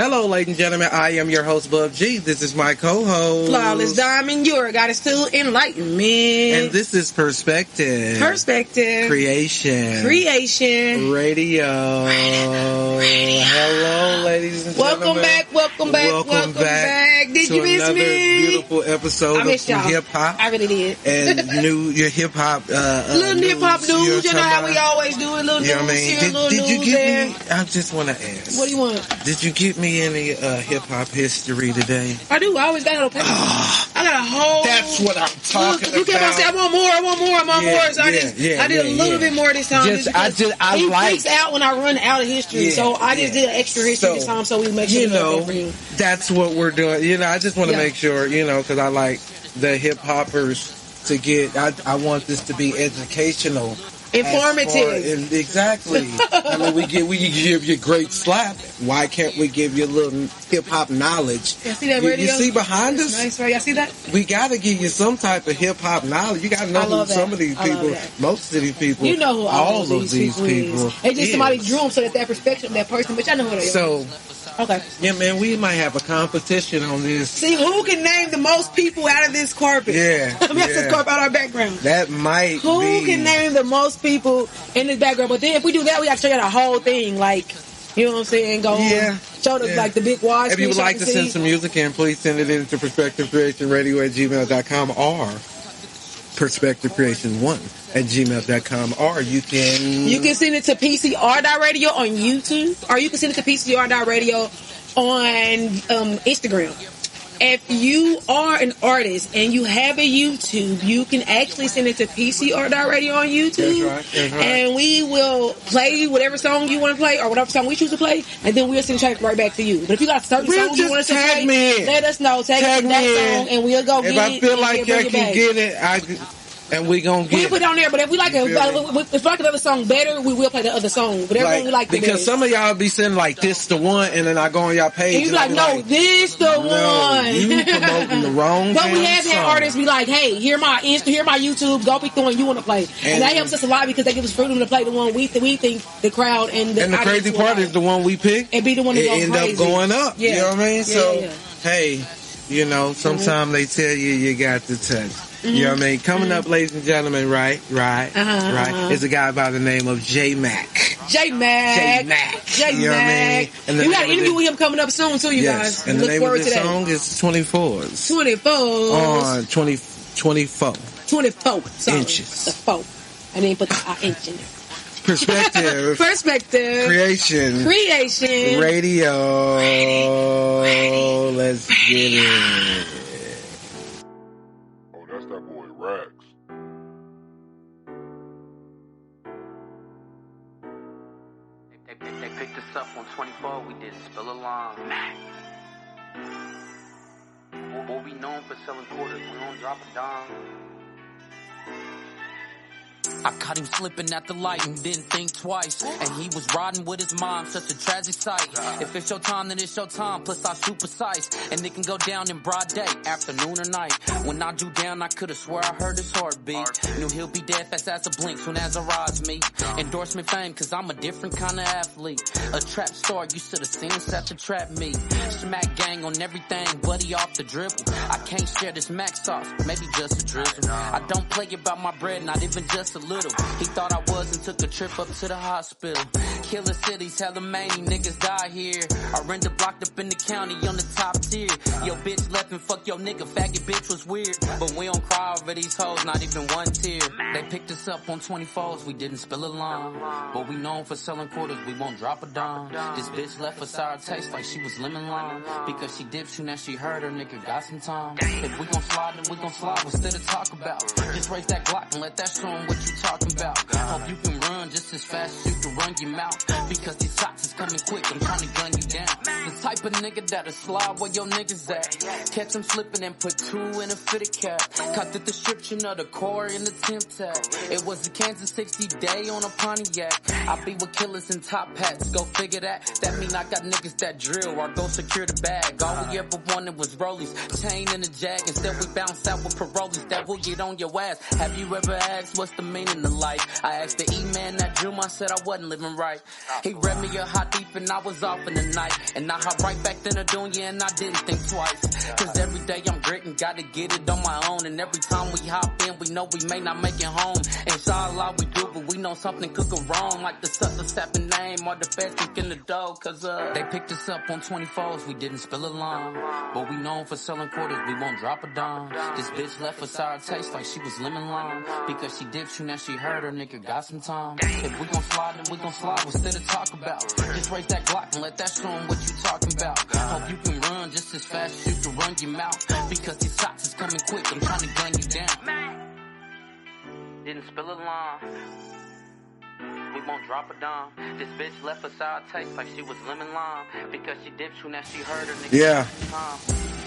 Hello, ladies and gentlemen. I am your host, Bub G. This is my co-host, Flawless Diamond. Your goddess to enlightenment. And this is Perspective. Creation. Radio. Hello, ladies and gentlemen. Welcome back. Did you miss another me? Beautiful episode of Hip Hop. I really did. And your hip hop. Little hip hop news. You know how we always do it. Little news here, little did you news get there. me? I just want to ask. What do you want? Did you get me any hip hop history today? I do. I always got it on paper. I got a whole. That's what I'm talking about. You kept on saying, I want more. So I did a little bit more this time. He freaks out when I run out of history. So I just did extra history this time so we make sure it's for you. That's what we're doing. I just want to make sure, because I like the hip hoppers to get, I want this to be educational. Informative. Exactly. I mean, we give you great slap. Why can't we give you a little hip hop knowledge? You see that radio? You see behind us? Nice, right? You see that? We got to give you some type of hip hop knowledge. You got to know who some of these people, most of these people, you know who all of these people. It's just somebody drew them so that perspective of that person, but I know who they are. So. Okay. Yeah, man, we might have a competition on this. See, who can name the most people out of this carpet? Yeah. This carpet out of our background. That might Who can name the most people in this background? But then if we do that, we got to show you the whole thing. Like, you know what I'm saying? Go show the, like, the big wide. If you would like to send some music in, please send it in to PerspectiveCreationRadio@gmail.com or PerspectiveCreation1@gmail.com, or you can send it to Pcr.Radio on YouTube, or you can send it to Pcr.Radio on Instagram. If you are an artist and you have a YouTube, you can actually send it to Pcr.Radio on YouTube. That's right. And we will play whatever song you want to play or whatever song we choose to play, and then we'll send the track right back to you. But if you got a certain song you want us to play, let us know. Tag us in that song, and we'll go get it. If I feel like I can get it, and we gonna get we put it on there, but if we like if we like another song better, we will play the other song. But everyone we like the because best. Some of y'all be saying like this the one, and then I go on y'all page and you be like, no, this the one. You promoting the wrong. But we have had artists be like, hey, here my YouTube, go pick the one you want to play, and that helps us a lot because they give us freedom to play the one we think the crowd and the crazy part is the one we pick and be the one that goes end crazy. up going up. Yeah. You know what I mean? Hey, sometimes they tell you got to touch. You know what I mean? Coming up, ladies and gentlemen, right, is a guy by the name of J Mac. J Mac. You know what I mean? And we got an interview with him coming up soon, too, you guys. And the look name forward of the to that. song is 24s. 24s. On 24. 24 inches. The 4. And then put the inch in there. Perspective. Creation. Radio. Let's get it. That's that boy Rax. They picked us up on 24, we didn't spill a line. We'll be known for selling quarters, we don't drop a dime. I caught him slipping at the light and didn't think twice. And he was riding with his mom, such a tragic sight. If it's your time, then it's your time, plus I shoot precise. And it can go down in broad day, afternoon or night. When I drew down, I could've swore I heard his heartbeat. Knew he'll be dead fast as a blink, soon as I rise me. Endorsement fame, cause I'm a different kind of athlete. A trap star, you should've seen set to trap me. Smack gang on everything, buddy off the dribble. I can't share this max sauce, maybe just a drizzle. I don't play about my bread, not even just a little. He thought I was and took a trip up to the hospital. Killer cities, hella many niggas die here. I render blocked up in the county on the top tier. Yo bitch left and fuck your nigga, faggot bitch was weird. But we don't cry over these hoes, not even one tear. They picked us up on 24s, we didn't spill a line. But we known for selling quarters, we won't drop a dime. This bitch left a sour taste like she was lemon lime. Because she dipped soon as she heard her nigga got some time. If we gon' slide, then we gon' slide instead of talk about. Just raise that Glock and let that show 'em what you talking about. Hope you can run just as fast as you can run your mouth. Because these shots is coming quick, I'm trying to gun you down. The type of nigga that'll slide where your niggas at. Catch him slipping and put 2 in a fitted cap. Cut the description of the core in the temp tag. It was a Kansas 60 day on a Pontiac. I be with killers in top hats, go figure that. That mean I got niggas that drill or go secure the bag. All we ever wanted was rollies, chain in the jag. Instead we bounce out with parolees that will get on your ass. Have you ever asked what's the meaning meaning to life. I asked the E-man that drew I said I wasn't living right. He read me a hot deep and I was off in the night. And I hopped right back to the dunya and I didn't think twice. Cause every day I'm gritting, gotta get it on my own. And every time we hop in, we know we may not make it home. Inshallah we do, but we know something could go wrong. Like the sucker sapping name or the feds kicking the dough. Cause they picked us up on 24s, we didn't spill a line. But we known for selling quarters, we won't drop a dime. This bitch left a sour taste like she was lemon lime. Because she dipped you, now she heard her nigga got some time. If we gon' slide, then we gon' slide instead of talk about. Just raise that Glock and let that show 'em what you talking about. Hope you can run just as fast as you can run your mouth. Because these shots is coming quick, I'm trying to gun you down. Didn't spill a line. We won't drop a dime. This bitch left a sour taste like she was lemon lime. Because she dipped you, now she heard her nigga. Yeah.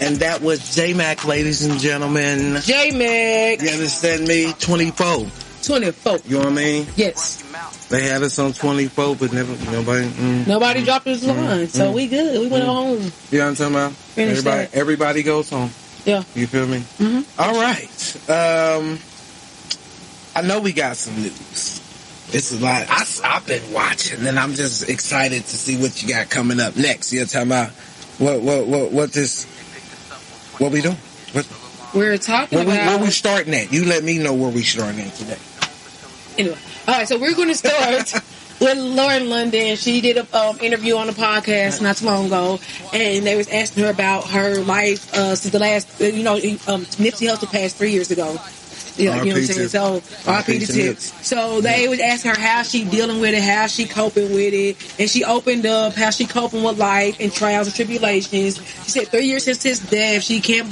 And that was J-Mac, ladies and gentlemen. J-Mac. You understand me? 24. 24. You know what I mean? Yes. They had us on 24, but nobody dropped us line, so we good. We went home. You know what I'm talking about? Everybody goes home. Yeah. You feel me? Mm-hmm. All right. I know we got some news. It's a lot. I've been watching, and I'm just excited to see what you got coming up next. You're talking about what we doing? We're talking about where we starting at. You let me know where we starting at today. Anyway, all right. So we're going to start with Lauren London. She did a interview on the podcast not too long ago, and they was asking her about her life since the last. Nipsey Hussle passed 3 years ago. Yeah, you know what I'm saying? So, R.I.P. to Tips. So, they was asking her how she dealing with it, how she coping with it, and she opened up how she coping with life and trials and tribulations. She said 3 years since his death, she can't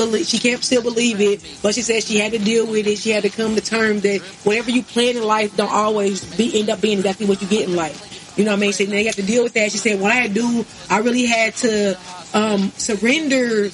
still believe it, but she said she had to deal with it. She had to come to terms that whatever you plan in life don't always end up being exactly what you get in life. You know what I mean? She said, you have to deal with that. She said, what I had to do, I really had to surrender.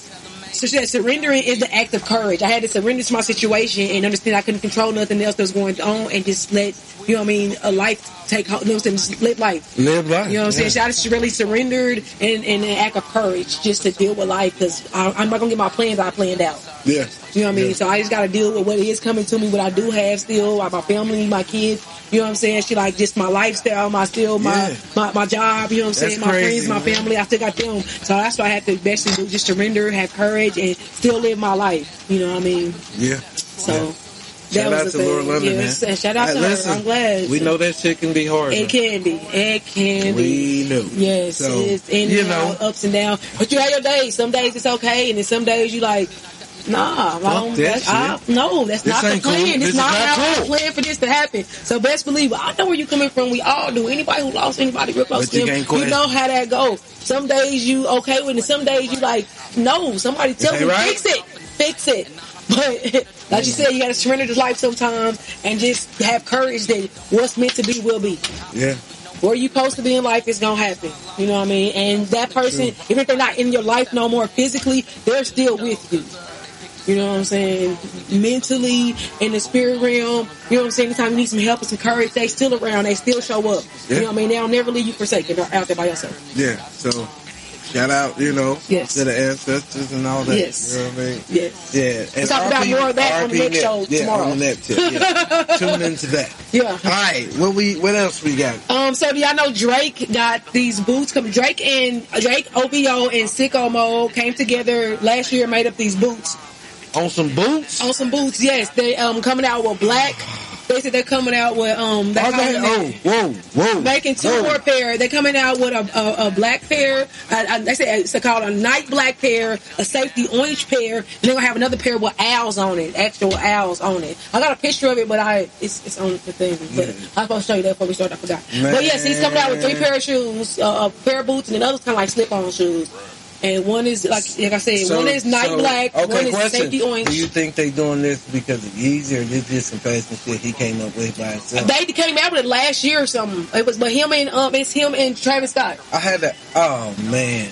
So she said, surrendering is the act of courage. I had to surrender to my situation and understand I couldn't control nothing else that was going on and just let, you know what I mean, a life take hold. You know what I'm saying? Just live life. Live life. You know what I'm saying? So I just really surrendered in an act of courage just to deal with life because I'm not going to get my plans I planned out. Yeah. You know what I mean? So I just got to deal with what is coming to me, what I do have still, like my family, my kids. You know what I'm saying? She like just my lifestyle, my job, you know what I'm saying? My friends, my family, I still got them. So that's why I had to basically do, just surrender, have courage, and still live my life. You know what I mean? Yeah. So shout out to Lauren London, man. Shout out to her. I'm glad. We know that shit can be hard. It can be. It can be. We know. Yes. So, it's in and out, ups and downs. But you have your days. Some days it's okay, and then some days you like, nah, that's not the plan. Cool. It's not how I planned for this to happen. So best believe, I know where you're coming from. We all do. Anybody who lost anybody real close to them, you know how that goes. Some days you okay with it. Some days you like, no, somebody tell me, fix it. But like you said, you got to surrender to life sometimes and just have courage that what's meant to be will be. Yeah. Where you supposed to be in life is going to happen. You know what I mean? And that person, even if they're not in your life no more physically, they're still with you. You know what I'm saying? Mentally, in the spirit realm, you know what I'm saying? Anytime you need some help and some courage, they still around. They still show up. Yeah. You know what I mean? They'll never leave you forsaken or out there by yourself. Yeah. So, shout out, to the ancestors and all that. Yes. You know what I mean? Yes. Yeah. We'll talk about more of that on the next show tomorrow. On the next tip. Tune into that. Yeah. All right. What else we got? So do y'all know Drake got these boots? Drake, OVO, and Sicko Mode came together last year and made up these boots. On some boots? On some boots, yes. They coming out with black. They said they're coming out with making two more pair. They're coming out with a black pair. They say it's called a night black pair, a safety orange pair, and they're gonna have another pair with owls on it, actual owls on it. I got a picture of it, but it's on the thing. But I was supposed to show you that before we started. I forgot. Man. But yes, he's coming out with 3 pair of shoes, a pair of boots, and then others kind of like slip-on shoes. And one is, like I said, one is night black, one is safety orange. Do you think they doing this because of Yeezy, or this just some fashion shit he came up with by himself? They came out with it last year or something. It's him and Travis Scott. I had that. Oh, man.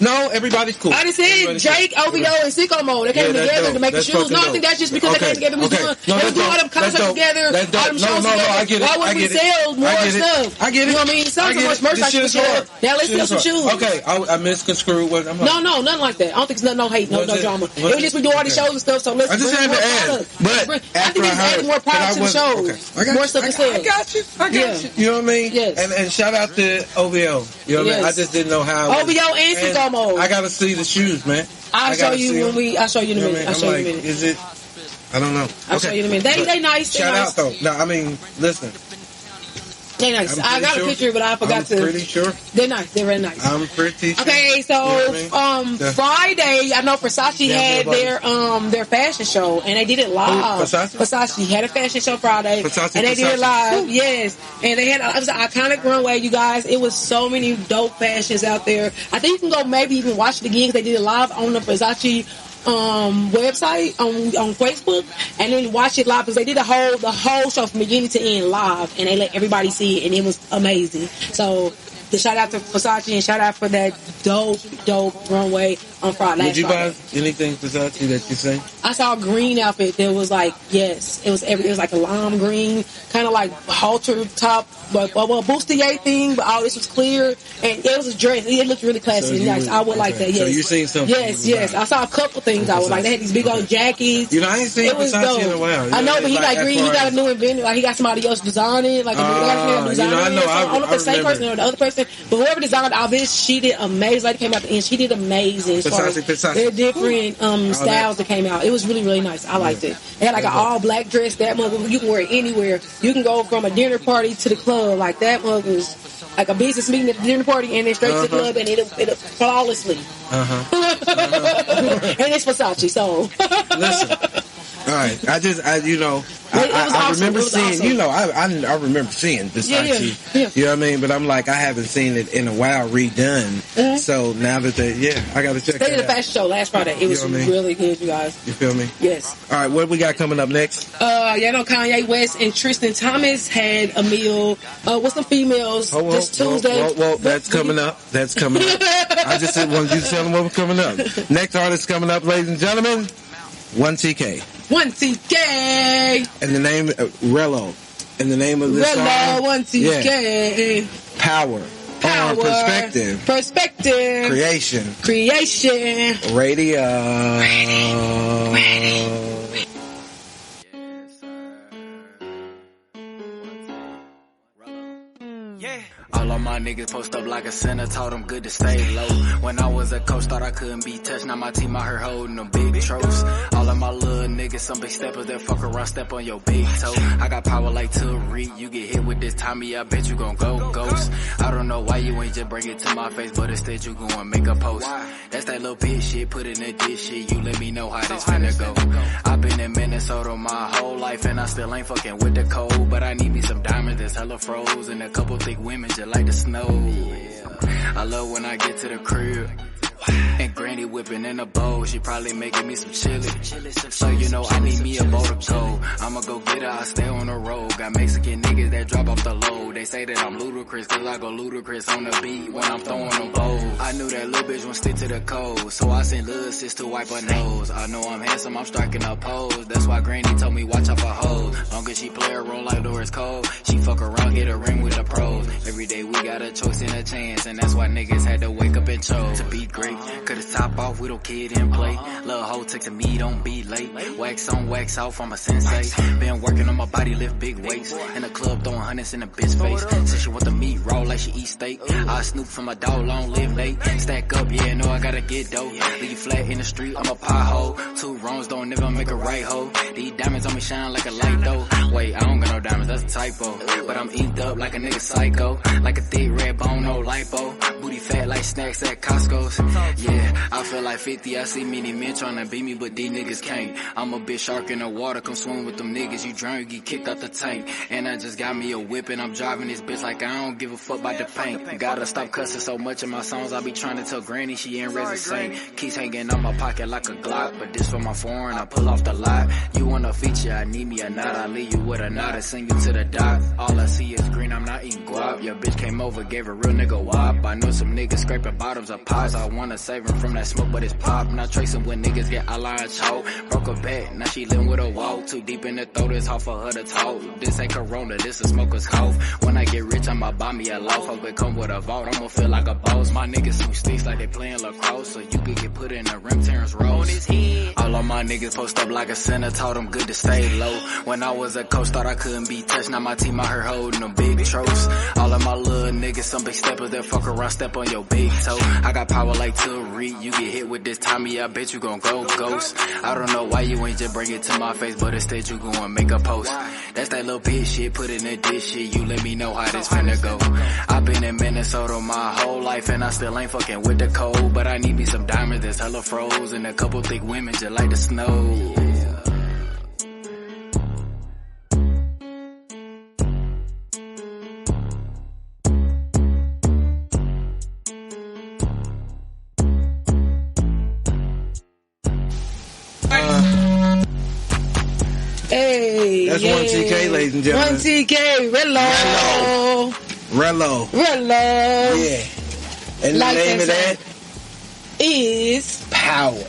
No, everybody's cool. I just said Jake, OVO, and Sicko Mode. They came together to make the shoes. No, I think that's just because they came together. We doing all them concerts together, all them shows together. I get it. Why would we sell more stuff? I get it. You know what I mean? Sell so much merchandise. Now let's sell some shoes. Okay, I misconstrued what I'm like. No, nothing like that. I don't think it's no hate, no drama. It was just we do all these shows and stuff, so let's I just had to add. But I think it's adding more products to the shows. More stuff to sell. I got you. You know what I mean? Yes. And shout out to OVO. You know what I mean? I just didn't know how. OVO and Sicko Mode. I gotta see the shoes, man. I'll show you I'll show you in a minute. I'll show you in a minute. Is it? I don't know. I'll show you in a minute. They nice. Shout out though. No, I mean, listen. They're nice. I got a picture, but I forgot to. I'm pretty sure. They're nice. They're very nice. I'm pretty sure. Okay, so Friday, I know Versace had their fashion show, and they did it live. Versace had a fashion show Friday, and they did it live. Yes, and they had it was an iconic runway, you guys. It was so many dope fashions out there. I think you can go maybe even watch it again because they did it live on the Versace website on Facebook, and then watch it live because they did the whole show from beginning to end live, and they let everybody see it, and it was amazing. So the shout out to Versace and shout out for that dope runway on Friday. Did you buy anything Versace that you say? I saw a green outfit that was like, yes, it was like a lime green, kind of like halter top, but bustier thing, but all this was clear, and it was a dress. It looked really classy and nice. I would like that. Yes. So you seen something? Yes. I saw a couple things I would like. They had these big old jackets. You know, I ain't seen Versace in a while. I know, but he like green. He got a new invention. Like he got somebody else designing it. Like a designer. I know. I don't know if it's the same person or the other person, but whoever designed all this, she did amazing. Lady came out the end. She did amazing. Versace. They're different styles that came out. It was really, really nice. I liked it. They had like an all black dress. That mug, you can wear it anywhere. You can go from a dinner party to the club. Like that mug was like a business meeting at the dinner party and then straight to the club, and it'll flawlessly. And it's Versace, so. Listen. All right. I remember seeing, awesome. I remember seeing Versace. Yeah. You know what I mean? But I'm like, I haven't seen it in a while redone. Mm-hmm. So now that I got to check it out. They did a fashion show last Friday. It was really good, you guys. You feel me? Yes. All right. What we got coming up next? Kanye West and Tristan Thompson had a meal with some females this Tuesday. Whoa, that's coming up. That's coming up. I just wanted you to tell them what was coming up. Next artist coming up, ladies and gentlemen, 1TK. 1TK. And the name Rello. And the name of this song. Rello 1TK. Power. On Perspective. Creation. Radio. All of my niggas post up like a center, told them good to stay low. When I was a coach, thought I couldn't be touched. Now my team out here holding them big tropes. All of my little niggas, some big steppers that fuck around, step on your big toe. I got power like Tariq, you get hit with this Tommy, I bet you gon' go ghost. I don't know why you ain't just bring it to my face, but instead you gon' make a post. That's that little bitch shit, put it in this shit, you let me know how this finna go. I been in Minnesota my whole life and I still ain't fucking with the cold, but I need me some diamonds that's hella froze and a couple thick women just like the snow. Yeah. I love when I get to the crib and granny whipping in a bowl. She probably making me some chili. So you know I need me a bowl to go. I'ma go get her, I stay on the road. Got Mexican niggas that drop off the load. They say that I'm ludicrous cause I go ludicrous on the beat when I'm throwing them bowls. I knew that little bitch won't stick to the code, so I sent little sis to wipe her nose. I know I'm handsome, I'm striking up pose. That's why granny told me watch out for hoes. Long as she play a role like Doris Cole, she fuck around, get a ring with the pros. Every day we got a choice and a chance, and that's why niggas had to wake up and chose to be great. Cut his top off, we don't kid and play. Little hoe texting me, don't be late. Wax on, wax off, I'm a sensei. Been working on my body, lift big weights. In the club, throwing hundreds in the bitch face. Said she want the meat raw like she eat steak. I snoop from my dog, long live late. Stack up, yeah, know I gotta get dough. Leave you flat in the street, I'm a pothole. Two wrongs don't never make a right hoe. These diamonds on me shine like a light though. Wait, I don't got no diamonds, that's a typo. But I'm inked up like a nigga psycho. Like a thick red bone, no lipo. Booty fat like snacks at Costco's. Yeah. I feel like 50, I see many men tryna beat me, but these niggas can't. I'm a bitch shark in the water, come swim with them niggas. You drown, you get kicked out the tank. And I just got me a whip and I'm driving this bitch like I don't give a fuck about the paint. Gotta stop cussing so much in my songs, I be trying to tell granny she ain't ready to sing. Keys hanging on my pocket like a Glock, but this for my foreign, I pull off the lot. You want a feature, I need me a knot, I leave you with a knot and send you to the dock. All I see is green, I'm not eating guap. Your bitch came over, gave a real nigga wop. I know some niggas scraping bottoms of pots. I wanna save him from that smoke, but it's pop. Not tracing when niggas get a line choke. Broke a back, now she living with a walk. Too deep in the throat, it's hard for her to talk. This ain't Corona, this a smoker's cough. When I get rich, I'ma buy me a loaf. Hope it come with a vault, I'ma feel like a boss. My niggas swing sticks like they playing lacrosse. So you could get put in a rim, Terrence Rose. All of my niggas post up like a center, told them good to stay low. When I was a coach, thought I couldn't be touched. Now my team out here holding them big tropes. All of my little niggas, some big steppers that fuck around, step on your big toe. I got power like Tariq, you get hit with this Tommy, I bet you gon' go ghost. I don't know why you ain't just bring it to my face, but instead you gon' make a post. That's that little bitch shit, put in that dish shit, you let me know how this finna go. I've been in Minnesota my whole life and I still ain't fucking with the cold, but I need me some diamonds that's hella froze and a couple thick women just like the snow. Hey, that's 1TK, ladies and gentlemen. 1TK, Rello. Yeah. And like the name of that is Power.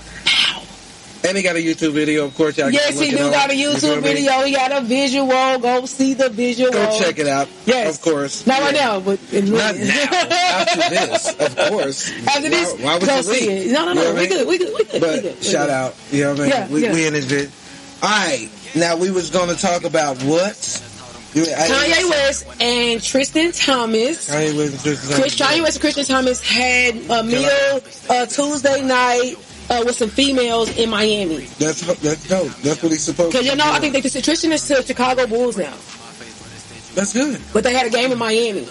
And he got a YouTube video, of course. Y'all yes, he do got a YouTube video. He got a visual. Go see the visual. Go check it out. Yes, of course. Not right now, but not now. After this, of course. After this, why would go you see leave? it. No, we good. But shout out. You know what I mean? We in this vid. All right. Now we was going to talk about what? Kanye West and Tristan Thompson. Kanye West and Tristan Thompson had a meal Tuesday night with some females in Miami. That's dope. That's what he's supposed to do. Because, I think Tristan is to Chicago Bulls now. That's good. But they had a game in Miami.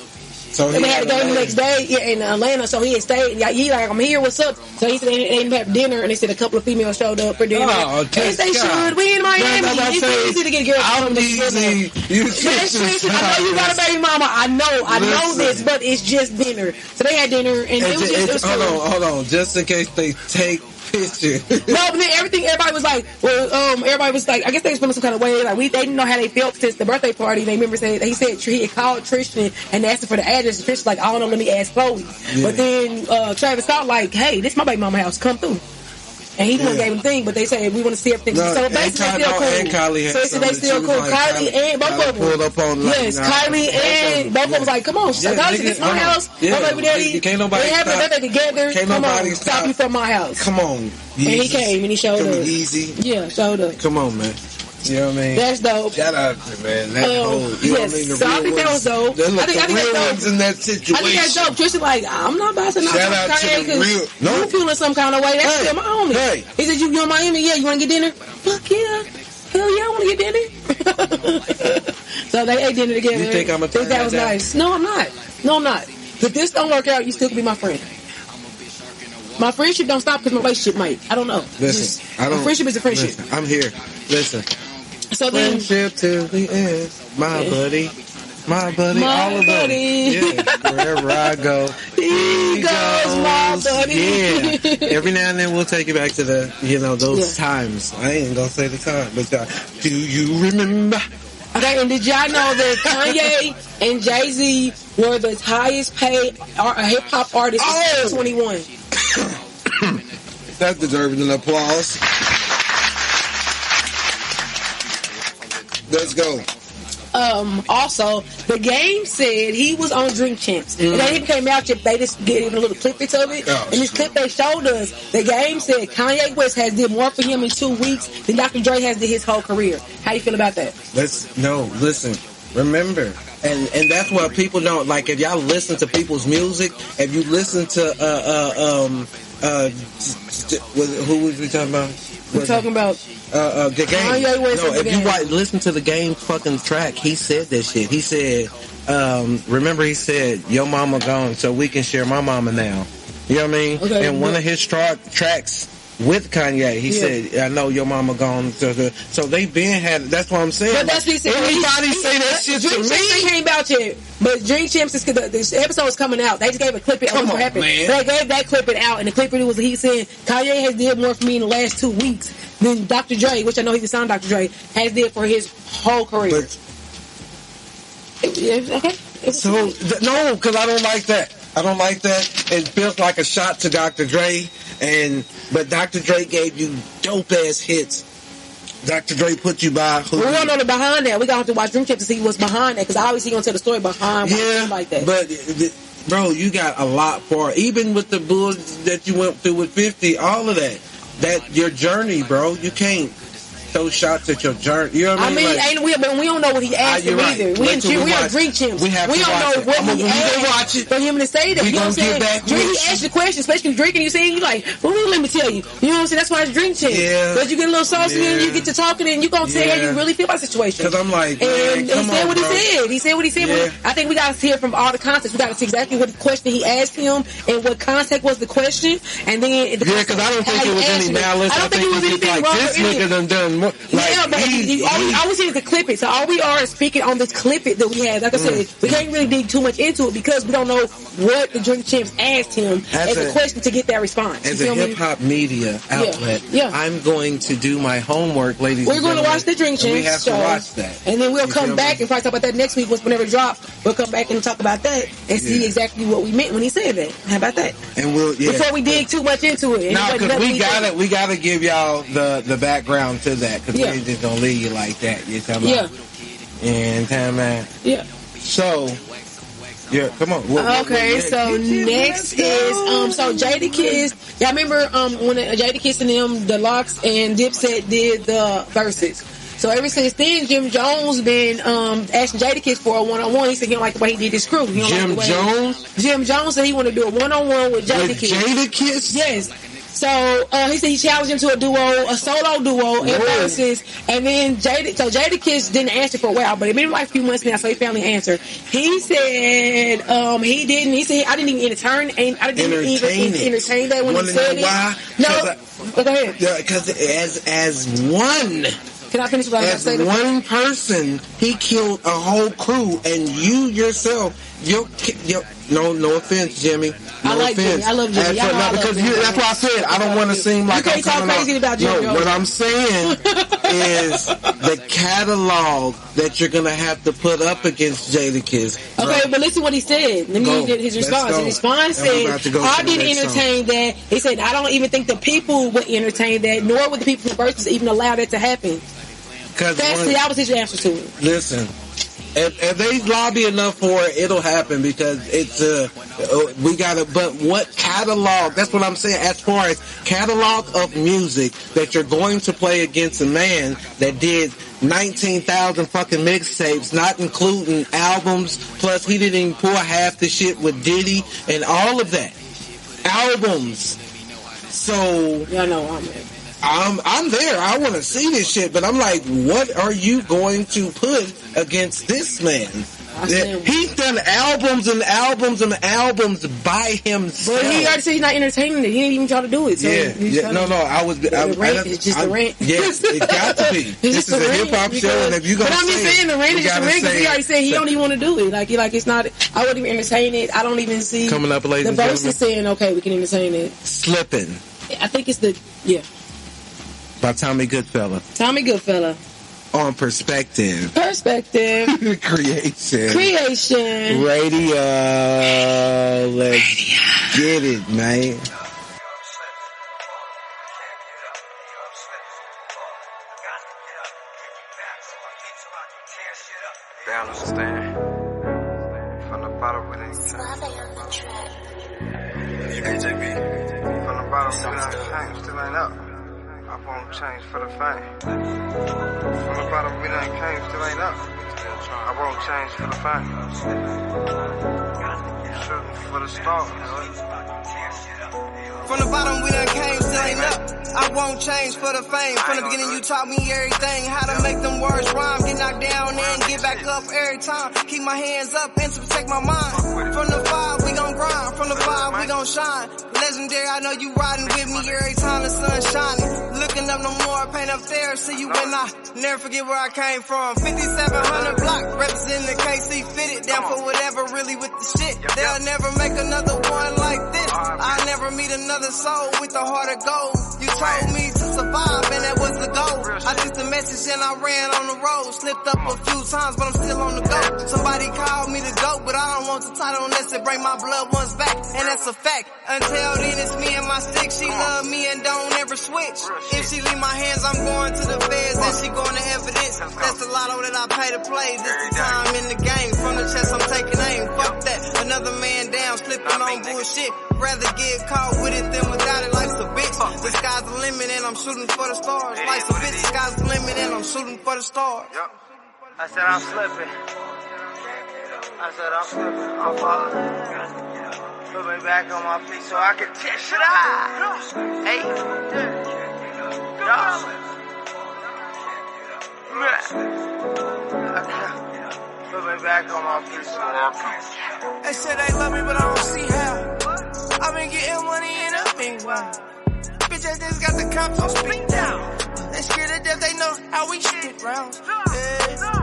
So and they had a game the next day in Atlanta, so he had stayed. He like, I'm here, what's up? So he said they didn't have dinner, and they said a couple of females showed up for dinner. Oh, yes, they should. We in Miami. It's easy to get girls. I'm easy. I know you got a baby mama. I know this, but it's just dinner. So they had dinner, and it was just... Hold on. Just in case they take picture. No, but then everybody was like, I guess they was feeling some kind of way. Like they didn't know how they felt since the birthday party. They remember saying he had called Tristan and asked him for the address. And Tristan's like, I don't know, let me ask Chloe. Yeah. But then Travis Scott like, hey, this is my baby mama house, come through. And he gave him the thing, but they said we want to see everything. No, so basically, they still cool. And Kylie had so they still cool. Like, Kylie and both of them. Pulled up on yes, Kylie and both of them was like, come on, she's like, this is my house. My baby daddy. Can't nobody they have a birthday together. Can't come nobody on, stop you from my house. Come on. And he came and he showed up. Easy. Yeah, showed up. Come on, man. You know what I mean? That's dope. Shout out to man. That whole, you know what I mean? So I think that was dope. I think that's dope. In that situation. I think that's dope. Tristan like, I'm not bouncing out Shout out Kanye to the real. No, you feeling some kind of way. That's still my homie. Hey. He said, you in Miami? Yeah, you want to get dinner? Fuck yeah. Hell yeah, I want to get dinner. So they ate dinner together. You think I'm a think that was nice? No, I'm not. If this don't work out, you still can be my friend. My friendship don't stop because my relationship might. I don't know. Listen, my friendship is a friendship. Listen, I'm here. Listen. So then, friendship to the end, my buddy, all of them. Yeah, wherever I go, he goes, my buddy. Yeah, every now and then we'll take you back to the, those times. I ain't gonna say the time, but do you remember? Okay, and did y'all know that Kanye and Jay-Z were the highest paid hip hop artists in 2021? That deserves an applause. Let's go. Also, the game said he was on Drink Champs. And they even came out, they just gave a little clip of it. And this clip they showed us, the game said Kanye West has did more for him in 2 weeks than Dr. Dre has did his whole career. How you feel about that? Listen. Remember, and that's what people don't like. If y'all listen to people's music, if you listen to who was we talking about? We're talking about the game. Kanye West. No, if you listen to the game fucking track, he said that shit. He said, remember he said, your mama gone, so we can share my mama now. You know what I mean? Okay, and one of his tracks with Kanye, he said, I know your mama gone. So they been had, that's what I'm saying. But that's what he said. Anybody say that shit to me? Came out yet. But Drink Champs, this episode is coming out. They just gave a clip of what happened. Man. They gave that clip out, and the clip was he said, Kanye has did more for me in the last 2 weeks than Dr. Dre, which I know he was signed Dr. Dre, has did for his whole career. No, because I don't like that. I don't like that. It feels like a shot to Dr. Dre, but Dr. Dre gave you dope ass hits. Dr. Dre put you by. We don't know the behind that. We got to watch Dream Champs to see what's behind that, because obviously he's gonna tell the story behind why like that. But bro, you got a lot for even with the bull that you went through with 50, all of that. That your journey, bro. You can't throw shots at your journey. You know what I mean? But we don't know what he asked him either. We are Drink Champs. We don't know what he asked for him to say that. You know what I'm saying? Drink, he asked the question, especially drinking. You saying you like, well, let me tell you. You know what I'm saying? That's why it's Drink Champs. Yeah. Because you get a little saucy and you get to talking and you gonna say how you really feel about the situation. Because I'm like, and he said what he said. He said what he said. Yeah. I think we got to hear from all the context. We got to see exactly what the question he asked him and what context was the question, and then because I don't think it was any malice. I don't think it was anything wrong with this nigga done more. All we see is the clip it. So all we are is speaking on this clip it that we have. Like I said, we can't really dig too much into it because we don't know what the Drink Champs asked him as a question to get that response. As a hip hop media outlet, I'm going to do my homework, ladies. We're going to watch the Drink Champs. We have to watch that, and then we'll come back and probably talk about that next week. Whenever it drops, we'll come back and talk about that and see exactly what we meant when he said that. How about that? And we'll before we dig too much into it. No, because we gotta give y'all the background to that because we ain't just gonna leave you like that. You talking about? And time out. Yeah. So, come on. So next is so Jadakiss. Y'all remember when Jadakiss and them, the Locks and Dipset did the verses. So ever since then, Jim Jones been asking Jadakiss for a one-on-one. He said he don't like the way he did his crew. Jim Jones said he want to do a one-on-one with Jadakiss. With Jadakiss? Yes. So he said he challenged him to a solo duo and verses, and then Jadakiss didn't answer for a while, but it been like a few months now, so he finally answered. He said he didn't. He said I didn't even entertain that when he said it. Why? No, go ahead. Yeah, because as one. Can I finish what I was going to say? As one person, he killed a whole crew, and you yourself, no offense, Jimmy. I like Jimmy. I love Jimmy. That's why I said I don't want to seem like I'm talking crazy about Jimmy. No, what I'm saying is the catalog that you're gonna have to put up against Jadakiss. Okay, but listen what he said. Let me get his response. His response said, "I didn't entertain that." He said, "I don't even think the people would entertain that, nor would the people from Versus even allow that to happen." That was his answer to it. Listen. If they lobby enough for it, it'll happen because it's we gotta. But what catalog? That's what I'm saying. As far as catalog of music that you're going to play against a man that did 19,000 fucking mixtapes, not including albums. Plus, he didn't even pour half the shit with Diddy and all of that albums. So yeah, no, I'm there. I want to see this shit, but I'm like, what are you going to put against this man? He's done albums and albums and albums by himself. But he already said he's not entertaining it. He didn't even try to do it. So the rant is just the rant. Yes, it got to be. This is a hip hop show, and if you gonna, but I'm just saying the rant is just the rant because he already said he don't even want to do it. Like it's not. I wouldn't even entertain it. I don't even see coming up, ladies and the gentlemen. verse is saying okay, we can entertain it. Slipping. I think it's by Tommy Goodfella. Tommy Goodfella. On Perspective. Creation. Radio. Let's get it, man. They understand. From the bottom we didn't Hey, JB. From the bottom we done changed, still ain't up. I won't change for the fame. From the bottom we done came, still ain't up. I won't change for the fame. Shooting for the stars. From the bottom we done came, still ain't up. I won't change for the fame. From the beginning you taught me everything. How to make them words rhyme. Get knocked down and get back up every time. Keep my hands up and to protect my mind. From the 5 we gon' grind. From the 5 we gon' shine. Let legendary. I know you riding with me every time the sun shining. Looking up no more, paint up there, see you when I never forget where I came from. 5700 block, representing the KC fitted. Down for whatever, really with the shit. They'll never make another one like this. I'll never meet another soul with a heart of gold. You told me to survive, and that was the goal. I took the message and I ran on the road. Slipped up a few times, but I'm still on the go. Somebody called me the GOAT, but I don't want the title unless it bring my blood ones back. And that's a fact. Until then, it's me and my stick. She love me and don't ever switch. If she leave my hands, I'm going to the feds and she going to evidence. That's the lotto that I pay to play. This the time in the game. From the chest, I'm taking aim. Fuck that. Another man down, slipping on bullshit. Rather get caught with it than without it. Life's a bitch. The sky's the limit and I'm shooting for the stars. Life's a bitch. The sky's the limit and I'm shooting for the stars. I said I'm slipping. I'm falling. Put me back on my feet so I can test it out. Hey. Put me back on my feet so I can. They said they love me, but I don't see how. I've been getting money in a big way. Bitch ass niggas got the cops on speak down. They scared to death, they know how we shit round. Yeah.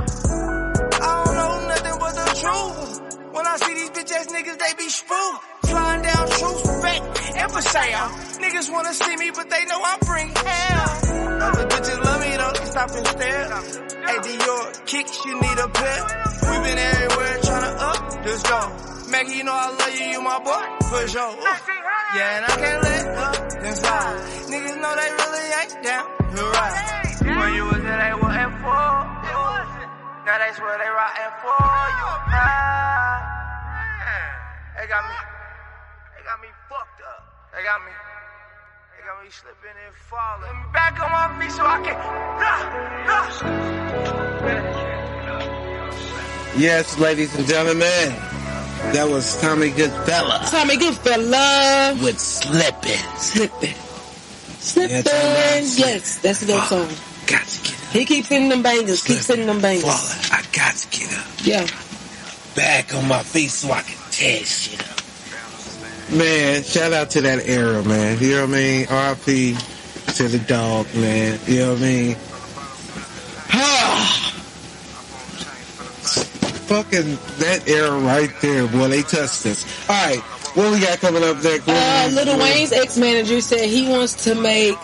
I don't know nothing but the truth. When I see these bitch ass niggas, they be spooked. Flying down truth, fact, and betrayal. Niggas wanna see me, but they know I bring hell. Other bitches love me, though, they stop and stare. Hey, Dior, kicks, you need a pair. We been everywhere tryna up this door. Maggie, you know I love you, you my boy, for sure. Yeah, and I can't let up this slide. Niggas know they really ain't down to ride. When you was there, they wasn't for you. Now they swear they rotting for you. They got me fucked up. They got me slipping and falling. Back on my feet so I can. Yes, ladies and gentlemen, that was Tommy Goodfella. Tommy Goodfella With Slippin'. Slippin'. Yeah, Yes, that's a good song. Got to get up. He keeps sending them bangers. Keep sending them bangers. Falling. I got to get up. Yeah. Back on my feet so I can tear shit up. Man, shout out to that era, man. You know what I mean? R.I.P. to the dog, man. You know what I mean? Fucking that era right there, boy. They touched us. All right. What we got coming up next? Lil Wayne's ex-manager said he wants to make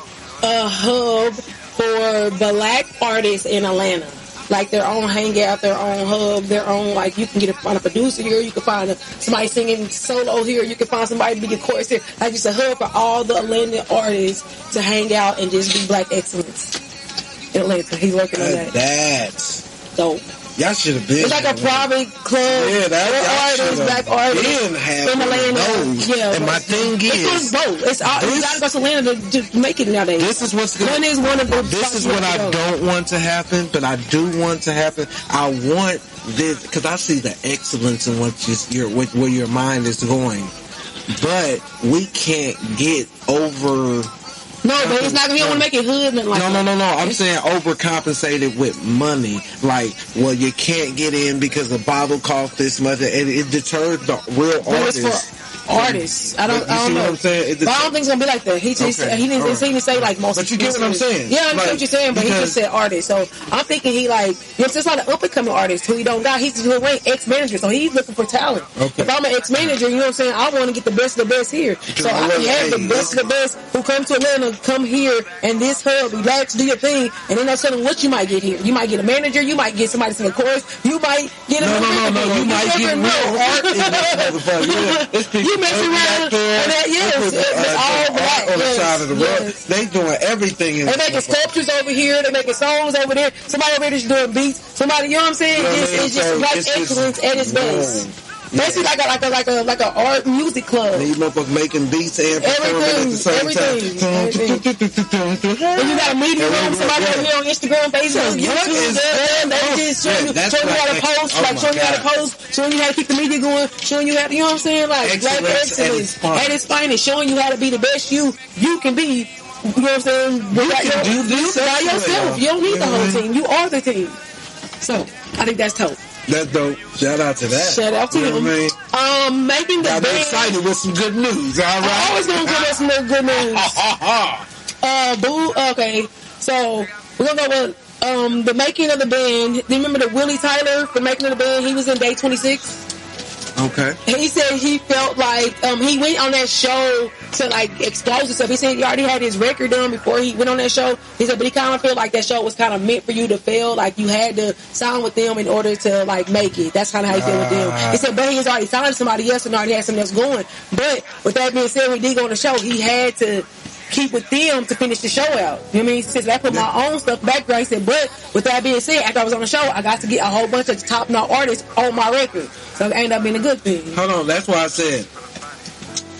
a hub for black artists in Atlanta. Like their own hangout, their own hub, their own, like you can find a producer here, you can find somebody singing solo here, you can find somebody being chorus here. Like just a hub for all the Atlanta artists to hang out and just be black excellence in Atlanta. He's working on that. That's dope. Y'all should have been. It's like a private club. Yeah, artists, black artists in Atlanta. Yeah, and my thing is, both. It's all, you gotta go to Atlanta to make it nowadays. This is what's going. This is what I don't want to happen, but I do want to happen. I want this because I see the excellence in where your mind is going, but we can't get over. No, but it's not. He don't want to make it hood. Like No. I'm saying overcompensated with money. Like, well, you can't get in because the bottle cost this much, and it deters the real artists. Artists, I don't know. What I'm saying? But I don't think it's gonna be like that. He didn't say like most. But you get what I'm saying? Yeah, I know what you're saying. But he just said artists. So I'm thinking he just like an up and coming artist who he don't got. He's Lil Wayne ex-manager, so he's looking for talent. Okay. If I'm an ex-manager, you know what I'm saying? I want to get the best of the best here. So I can have the best of the best who come to Atlanta, come here, and this hub, relax, do your thing, and then I'm telling what you might get here. You might get a manager. You might get somebody singing chorus. You might get a You might get real art in this motherfucker. You mess around. It's all black on the side of the road. They doing everything. They making sculptures over here. They making songs over there. Somebody over there just doing beats. Somebody, you know what I'm saying? It's just black excellence at its best. Basically, like a art music club. And you motherfuckers making beats and performing at the same time. And you got a meeting room. Somebody over here on Instagram, Facebook, YouTube. They just showing you how to post, showing you how to post, showing you how to keep the media going, showing you how to, you know what I'm saying? Like black excellence at its finest, showing you how to be the best you can be. You know what I'm saying? You can do this by yourself. You don't need the whole team. You are the team. So I think that's dope. That's dope. Shout out to that. Shout out to you know him. What I mean? Making the band. I'm excited with some good news. All right. I always gonna give us some good news. Okay, so we're gonna go with the making of the band. Do you remember the Willie Tyler, the making of the band? He was in Day 26. Okay. He said he felt like he went on that show to like expose himself. He said he already had his record done before he went on that show. He said, but he kind of felt like that show was kind of meant for you to fail. Like you had to sign with them in order to like make it. That's kind of how he felt with them. He said, but he was already signed to somebody else and already had something else going. But with that being said, when he did go on the show, he had to keep with them to finish the show out. You know what I mean? Since I put my own stuff background, he said, but with that being said, after I was on the show, I got to get a whole bunch of top-notch artists on my record. So it ended up being a good thing. Hold on, that's why I said,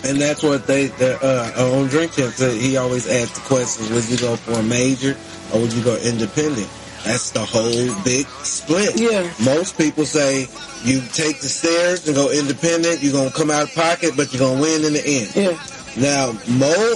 and that's what they on Drink Champ said, he always asked the question, would you go for a major or would you go independent? That's the whole big split. Yeah. Most people say you take the stairs and go independent, you're going to come out of pocket, but you're going to win in the end. Yeah. Now,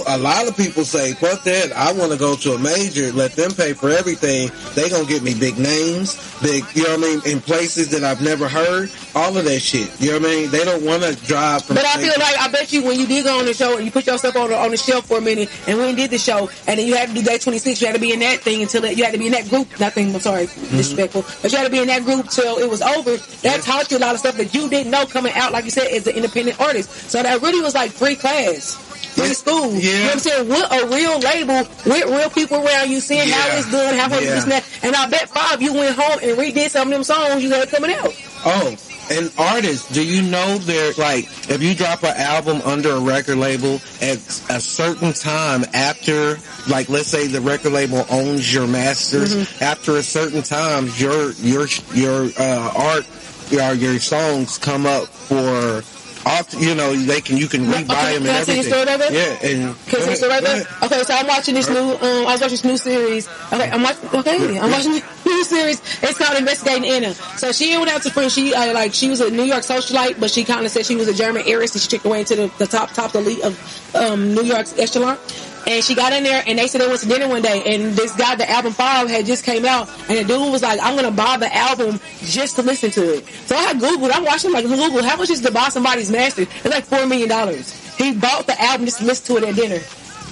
a lot of people say, fuck that, I want to go to a major, let them pay for everything. They going to get me big names, you know what I mean, in places that I've never heard, all of that shit. You know what I mean? They don't want to drive from... But I feel like, I bet you when you did go on the show and you put yourself on the shelf for a minute and when you did the show and then you had to do Day 26, you had to be in that thing until you had to be in that group, disrespectful, but you had to be in that group till it was over. That taught you a lot of stuff that you didn't know coming out, like you said, as an independent artist. So that really was like free class. Free school. Yeah. You know what I'm saying? With a real label, with real people around you, seeing how it's done, how it's this and that. And I bet 5 you went home and redid some of them songs you had coming out. Oh, and artists, do you know they're like, if you drop an album under a record label at a certain time after, like let's say the record label owns your masters, after a certain time your art, your songs come up for... you know, you can rebuy them and everything. Can I tell you a story about that? Yeah, and can I tell you a story about that? Okay, so I'm watching this new. I was watching this new series. I'm watching this new series. It's called Investigating Anna. So she went out to friends. She was a New York socialite, but she kind of said she was a German heiress, and she took her way into the top elite of New York's echelon. And she got in there, and they said they went to dinner one day, and this guy, the album 5 had just came out, and the dude was like, I'm going to buy the album just to listen to it. So I Googled, I'm watching, like, Google, how much is to buy somebody's master? It's like $4 million. He bought the album just to listen to it at dinner.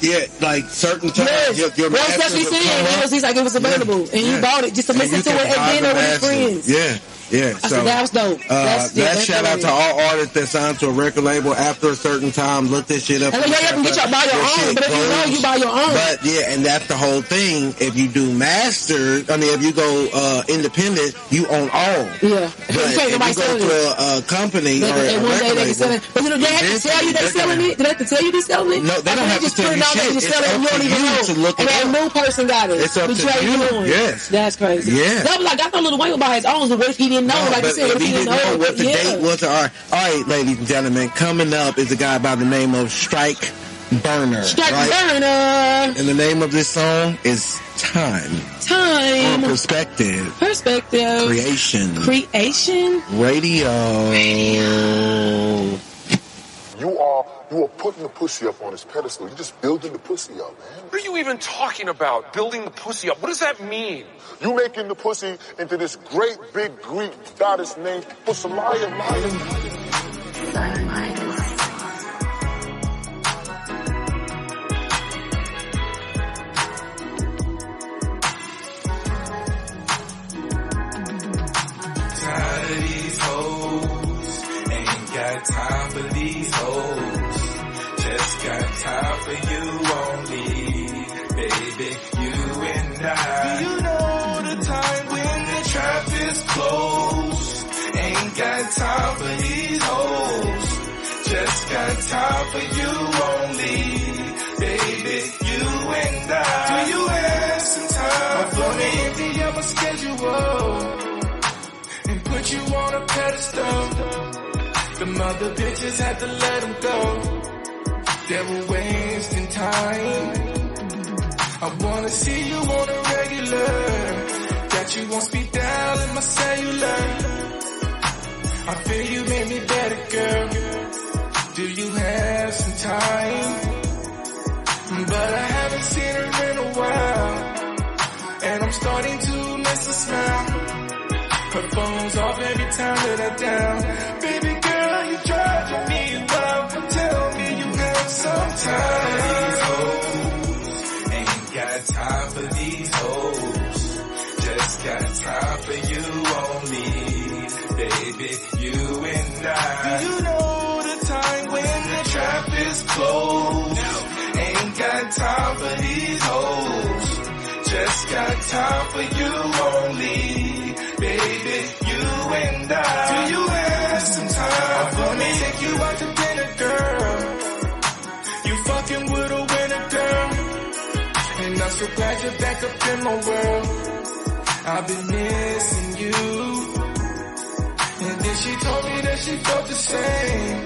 Yeah, like certain times. Yes. Your well, that's what he said. He's like, it was available, and he bought it just to listen to it at dinner with his friends. Yeah. Yeah, so that was dope. That's shout out to all artists that signed to a record label after a certain time. Look this shit up. And you can buy your own, but if you know, you buy your own. But yeah, and that's the whole thing. If you do master, if you go independent, you own all. Yeah, but if you go to a company or a record label, but they have to tell you they're selling it. Do they have to tell you they're selling it? No, they don't have to tell you shit. It's up to you to look it up. And that new person got it. It's up to you. Yes, that's crazy. Yeah, that was like I thought Lil Wayne would buy his own. But what if he didn't know? Like you said, if he didn't know what the date was. All right, ladies and gentlemen, coming up is a guy by the name of Strike Burner. Burner. And the name of this song is Time. Or Perspective. Creation. Radio. You are putting the pussy up on his pedestal. You're just building the pussy up, man. What are you even talking about? Building the pussy up? What does that mean? You making the pussy into this great big Greek goddess named Pussamaya. Tired of these hoes, ain't got time for these hoes. Just got time for you only, baby, you and I. Do you know the time when the trap is closed? Ain't got time for these hoes. Just got time for you only, baby, you and I. Do you have some time for me? Empty up my schedule and put you on a pedestal. The mother bitches had to let them go. They were wasting time. I wanna see you on a regular. Got you on speed dial in my cellular. I feel you made me better, girl. Do you have some time? But I haven't seen her in a while, and I'm starting to miss her smile. Her phone's off every time that I down. Baby girl, you driving me wild. Tell me you have some time. These hoes ain't got time for these hoes. Just got time for you only. Baby, you and I. Do you know the time when the trap is closed? Ain't got time for these hoes. Just got time for you only. Baby, you and I. Do you have some time for me? Take you out to dinner, girl. You fucking with a winner, girl. And I'm so glad you're back up in my world. I've been missing you. And then she told me that she felt the same.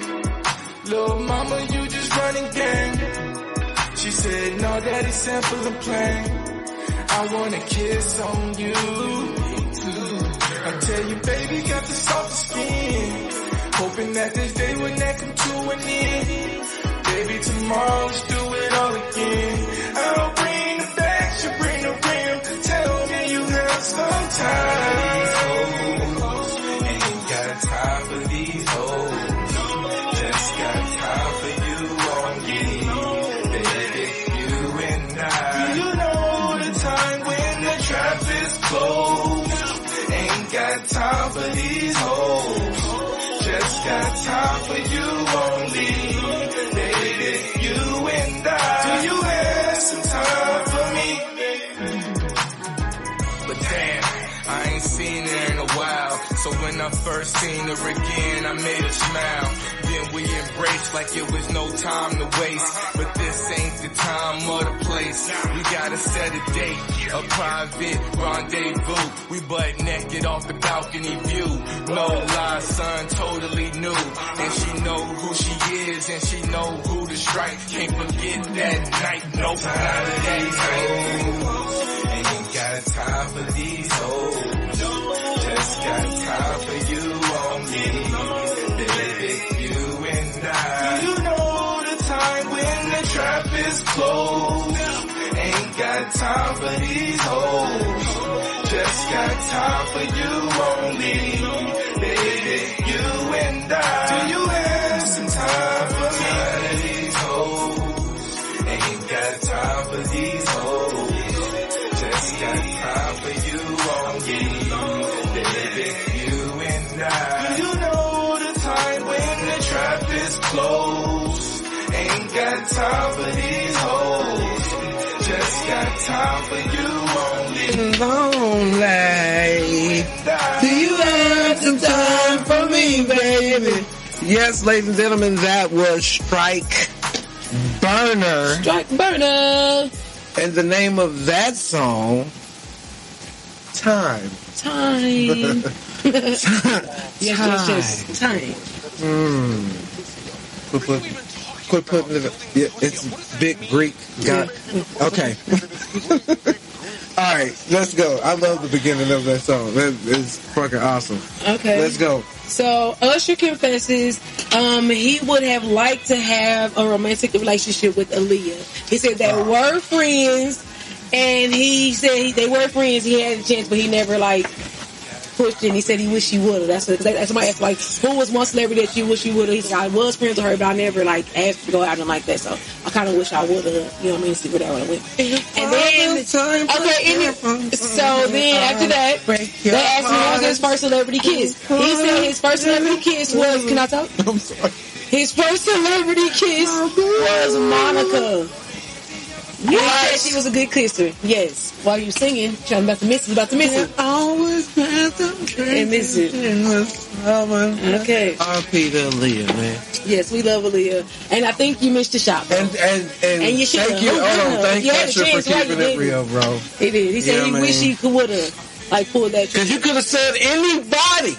Little mama, you just running game. She said, no, daddy, simple and plain. I want a kiss on you. I tell you, baby, got the softest skin. Hoping that this day would not come to an end. Baby, tomorrow let's do it all again. I'll bring the back, you bring the rim. Tell me you have some time. These hoes ain't got time for these hoes. Just got time for you only. Baby, you and I. Do you know the time when the trap is closed? Ain't got time for these hoes. Just got time for you only. Baby, you and I. Do you have some time for me? But damn, I ain't seen her in a while. So when I first seen her again, I made her smile. Then we embraced like it was no time to waste. But this ain't the time or the place. We gotta set a date, a private rendezvous. We butt naked off the balcony view. No lie, son, totally new. And she know who she is, and she know who to strike. Can't forget that night, no time for these hoes. Ain't got time for these hoes. Just got time for you only. Baby, you and I. Do you know the time when the trap is closed? Ain't got time for these hoes. Just got time for you only. Baby, you and I. Do you have some time for me? These hoes. Ain't got time for these hoes. Just got time for you only. Baby, you and I. Do you know the time when the trap is closed? Ain't got time for these hoes. Just got time for you only. Lonely. Do you have some time for me, baby? Yes, ladies and gentlemen, that was Strike Burner. Strike Burner. And the name of that song, Time. Time. Yes, time. Quit putting it. Yeah, it's Big Greek. Okay. All right, let's go. I love the beginning of that song. It's fucking awesome. Okay. Let's go. So Usher confesses he would have liked to have a romantic relationship with Aaliyah. He said they were friends, and he said they were friends. He had a chance, but he never pushed it. And he said he wished he would have. That's somebody asked who was one celebrity that you wish you would have? He said I was friends with her, but I never asked to go out and like that. So I kind of wish I would have. You know what I mean? See where that would have went. And then so then after that, they asked him what was his first celebrity kiss. He said his first celebrity kiss was. Can I talk? I'm sorry. His first celebrity kiss was Monica. Yes, she was a good kisser. Yes. While you singing, I'm about to miss it. Always have to miss it. Okay. R.P. to Aaliyah, man. Yes, we love Aaliyah, and I think you missed the shot, bro. And you should. Thank you. Thank Usher for keeping it real, bro. He did. He said he wished he would have pulled that. Because you could have said anybody.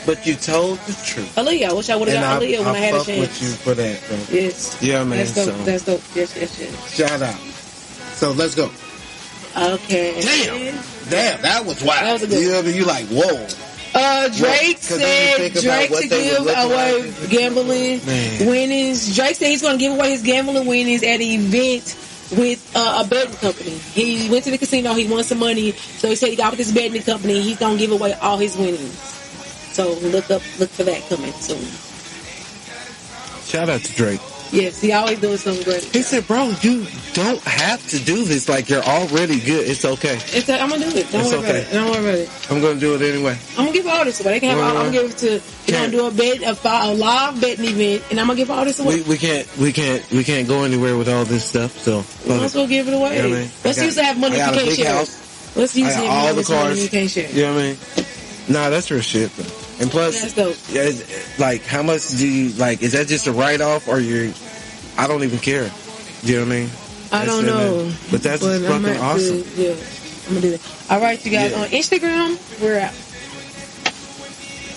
But you told the truth. Aaliyah, I wish I would have got Aaliyah when I had a chance. With you for that, bro. Yes. Yeah, man. That's dope. Yes. Shout out. So let's go. Okay. Damn, that was wild. That was a good one. You like, whoa. Drake said to give away gambling winnings. Drake said he's going to give away his gambling winnings at an event with a betting company. He went to the casino. He won some money, so he said he got with this betting company. He's gonna give away all his winnings. So look for that coming soon. Shout out to Drake. Yes, he always doing something great. He said, "Bro, you don't have to do this. Like, you're already good. It's okay. I'm gonna do it. Don't worry about it. Don't worry about it. I'm gonna do it anyway. I'm gonna give all this away. They can have. I'm gonna give it to. We're gonna do a live betting event, and I'm gonna give all this away. We can't go anywhere with all this stuff. So we might as well give it away. You know what I mean? Let's use to have money you can't share. House. Let's use to have all the cars you can't share. You know what I mean? Nah, that's real shit. Bro. And plus, that's dope. Yeah, like, how much do you like? Is that just a write off, or you're? I don't even care. You know what I mean? I don't know. But that's fucking awesome. Yeah, I'm gonna do that. All right, you guys. On Instagram, we're out.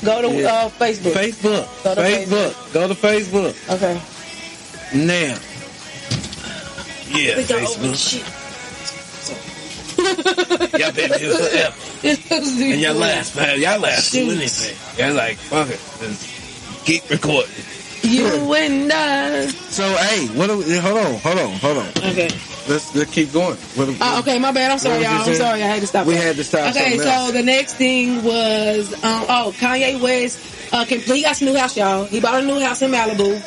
Go to Facebook. Facebook. Go to Facebook. Okay. Now. Yeah, Facebook. Y'all been here forever. And y'all last, man. Y'all last do anything. Y'all like, fuck it. Just keep recording. You and I. So, hey, hold on. Okay. Let's keep going. Okay, my bad. I'm sorry, y'all. I had to stop. We had to stop. Okay, so the next thing was, Kanye West. He got some new house, y'all. He bought a new house in Malibu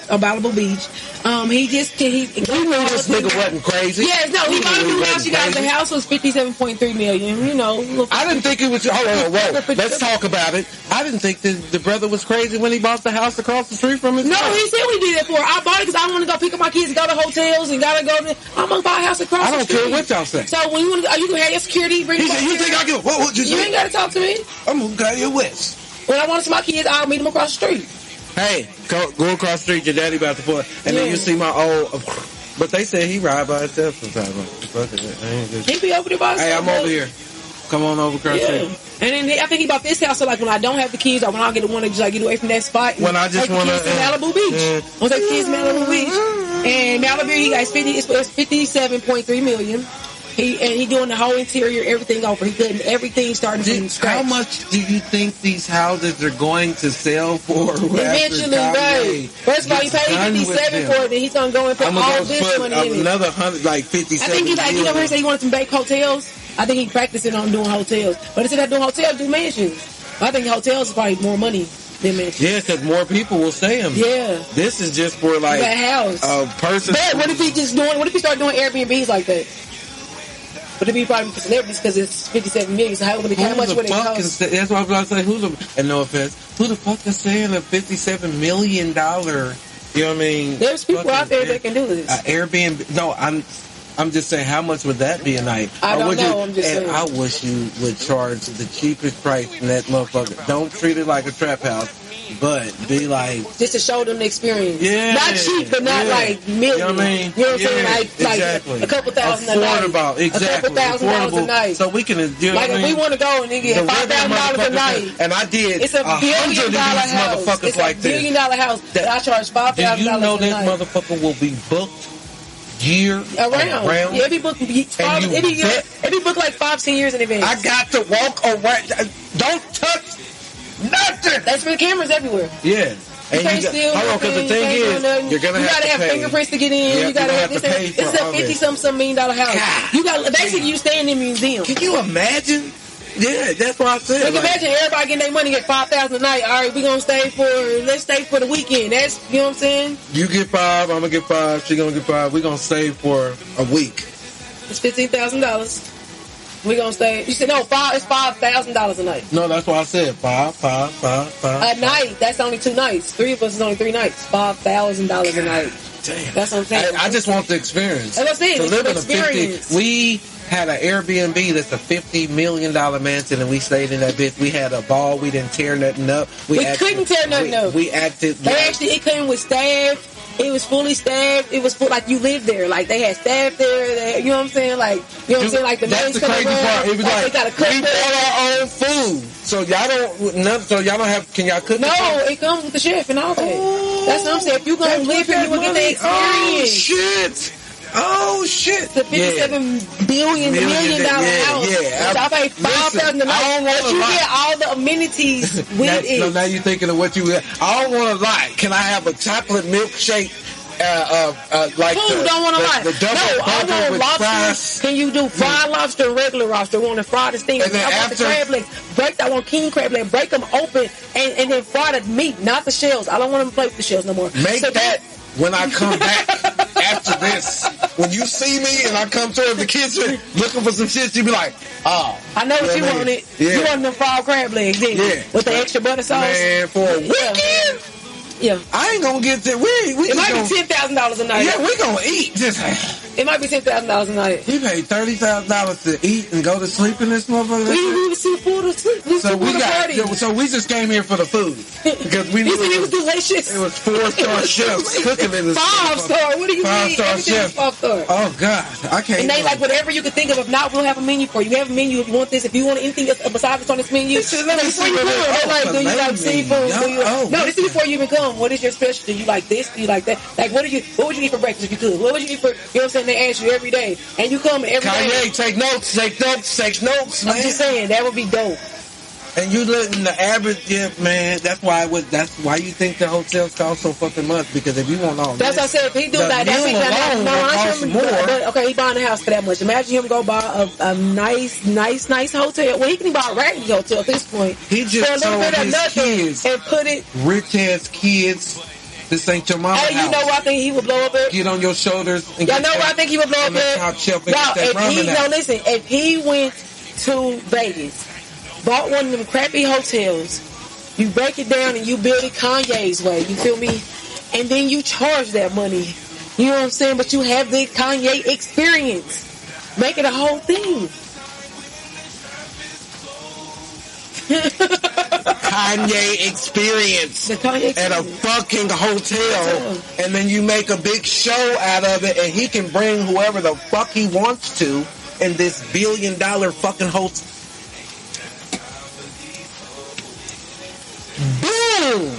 Beach. This nigga wasn't crazy. Yes, no, he bought a new house, you guys. The house was $57.3 million. You know, I didn't think it was. Hold on. Let's talk about it. I didn't think the brother was crazy when he bought the house across the street from his. No, he said we did it for. I bought it because I want to go pick up my kids and go to hotels and gotta go to. I'm gonna buy a house across the street. I don't care what y'all say. So when you can have your security. You think I give? What you say? You ain't gotta talk to me. I'm gonna go your West. When I want to see my kids, I'll meet them across the street. Hey, go across the street. Your daddy about to pull, and then you see my old. But they say he ride by himself sometimes. He be over there by himself. Hey, I'm over here. Come on over across the street. And then I think he bought this house so like when I don't have the kids or when I want to just like get away from that spot. When I just want to Malibu Beach. I'll take the kids to Malibu Beach. And Malibu, he got $57.3 million. He doing the whole interior, everything over. He cutting everything starting from scratch. How much do you think these houses are going to sell for? Eventually, right. First of all, he paid $57 for it, then he's gonna go and put all this money in it. Another $100, like $57. I think he like, you know, he said he wanted to make hotels. I think he practicing on doing hotels, but instead of doing hotels, do mansions. I think hotels is probably more money than mansions. Yeah, because more people will stay in them. Yeah, this is just for like a house, a person. But what if he start doing Airbnbs like that? But it'd be probably for celebrities because it's $57 million. So how much would it cost? That's what I was about to say. And no offense, who the fuck is saying a $57 million? You know what I mean? There's people out there that can do this. Airbnb. No, I'm just saying, how much would that be a night? I don't know. I'm just saying. I wish you would charge the cheapest price in that motherfucker. Don't treat it like a trap house. But be like, just to show them the experience. Yeah, not cheap, but not like millions. You know what I mean? You know what I'm saying? Like exactly. A couple thousand a night. Exactly. A couple $1,000 a night. So we can, you know like if we want to go and then get $5,000 a night. And I did. It's $1 billion house. It's like $1 billion house that I charge $5,000 a night. Do you know this motherfucker will be booked year around? Yeah, it'd be booked like 5-10 years in advance. I got to walk around. Don't touch nothing. That's for the cameras everywhere. Yeah. And you got, because the thing is, you're gonna have to have fingerprints to get in. You gotta have to pay. This is a $50-some million house. God, you got basically you stay in the museum. Can you imagine? Yeah, that's what I said. Like, imagine everybody getting their money, get $5,000 a night. All right, let's stay for the weekend. That's, you know what I'm saying? You get 5, I'm gonna get 5, she gonna get 5. We gonna save for a week. It's $15,000. We gonna stay. You said no, it's $5,000 a night. No, that's what I said. Five. A night. That's only 2 nights. 3 of us is only 3 nights. $5,000 a night. Damn. That's what I'm saying. I just want the experience. That's what I'm saying. To live in a 50. We had an Airbnb that's a $50 million mansion, and we stayed in that bitch. We had a ball. We didn't tear nothing up. We couldn't tear nothing up. We acted. It came with staff. It was fully staffed. It was full, like you lived there. Like they had staff there. You know what I'm saying? Like, you know what I'm saying? Like the that's the crazy part. It was like we bought our own food. So y'all don't have. Can y'all cook? No, it comes with the chef and all that. That's what I'm saying. If you gonna live here, you will get the experience. Oh shit! It's a $57 million house. Yeah. I pay $5,000 a night, but you get all the amenities with it. So now you're thinking of what you. I don't want to lie. Can I have a chocolate milkshake like food don't want to lie. The double I burger want with lobster. fries. Can you do fried lobster and regular lobster? I want to fry the thing. And then I want the crab legs. I want king crab legs. Break them open and then fry the meat, not the shells. I don't want them to play with the shells no more. Make that when I come back after this. When you see me and I come towards the kitchen looking for some shit, you be like, oh. I know what you wanted. Yeah. You wanted them fried crab legs, didn't you? With the extra butter sauce? Man, for a weekend? Yeah. I ain't gonna get there. It might be $10,000 a night. Yeah, we gonna eat. It might be $10,000 a night. We paid $30,000 to eat and go to sleep in this motherfucker. We was too full to sleep. So we just came here for the food because we knew it was delicious. It was 4-star chefs cooking in this. 5-star. What do you mean? 5-star chef. 5-star. Oh God, I can't. And they like whatever you can think of. If not, we'll have a menu for you. We have a menu if you want this. If you want anything else besides what's on this menu, before you come, they like, do you like seafood? No, this is before you even come. What is your special? Do you like this? Do you like that? Like, what would you eat for breakfast if you could? What would you eat for? You know what I'm saying? They ask you every day, and you come every day. Kanye, take notes, man. I'm just saying that would be dope. And you live in the average, man. That's why you think the hotels cost so fucking much, because if you want all that's what I said. If he do that, that's more. But okay, he buying a house for that much. Imagine him go buy a nice hotel. Well, he can buy a raggedy hotel at this point. He just told his kids and put it rich ass kids. This ain't your mama's house. You know what I think he would blow up at? Get on your shoulders. And y'all know what I think he would blow up at? Listen, if he went to Vegas, bought one of them crappy hotels, you break it down and you build it Kanye's way, you feel me? And then you charge that money. You know what I'm saying? But you have the Kanye experience. Make it a whole thing. Kanye experience at a fucking hotel, and then you make a big show out of it, and he can bring whoever the fuck he wants to in this $1 billion fucking hotel. Boom!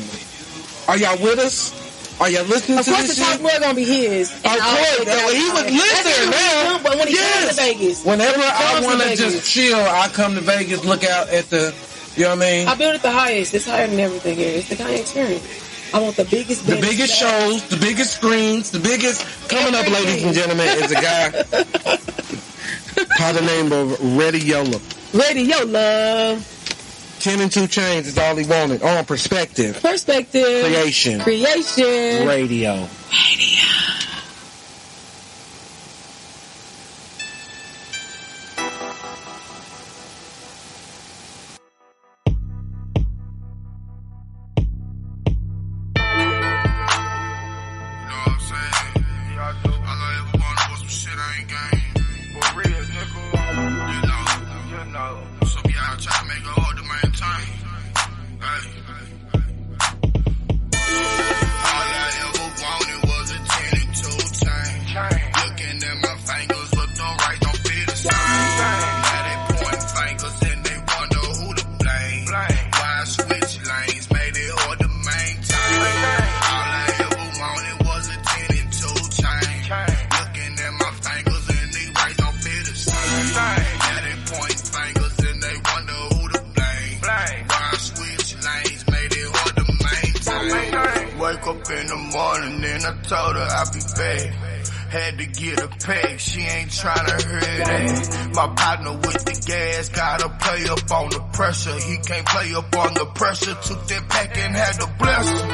Are y'all with us? Are y'all listening to this shit? Of course, the top floor gonna be his. Of course, he would live there now. But when he comes to Vegas, whenever I want to just chill, I come to Vegas, look out at the. You know what I mean? I build it the highest. It's higher than everything here. It's the Kanye experience. I want the biggest shows, the biggest screens, the biggest. Coming up, ladies and gentlemen, is a guy by the name of Radio Love. 10 and 2 chains is all he wanted. On perspective. Creation. Radio. Had to get a pack, she ain't tryna hear that. My partner with the gas, gotta play up on the pressure. He can't play up on the pressure. Took that pack and had to bless him.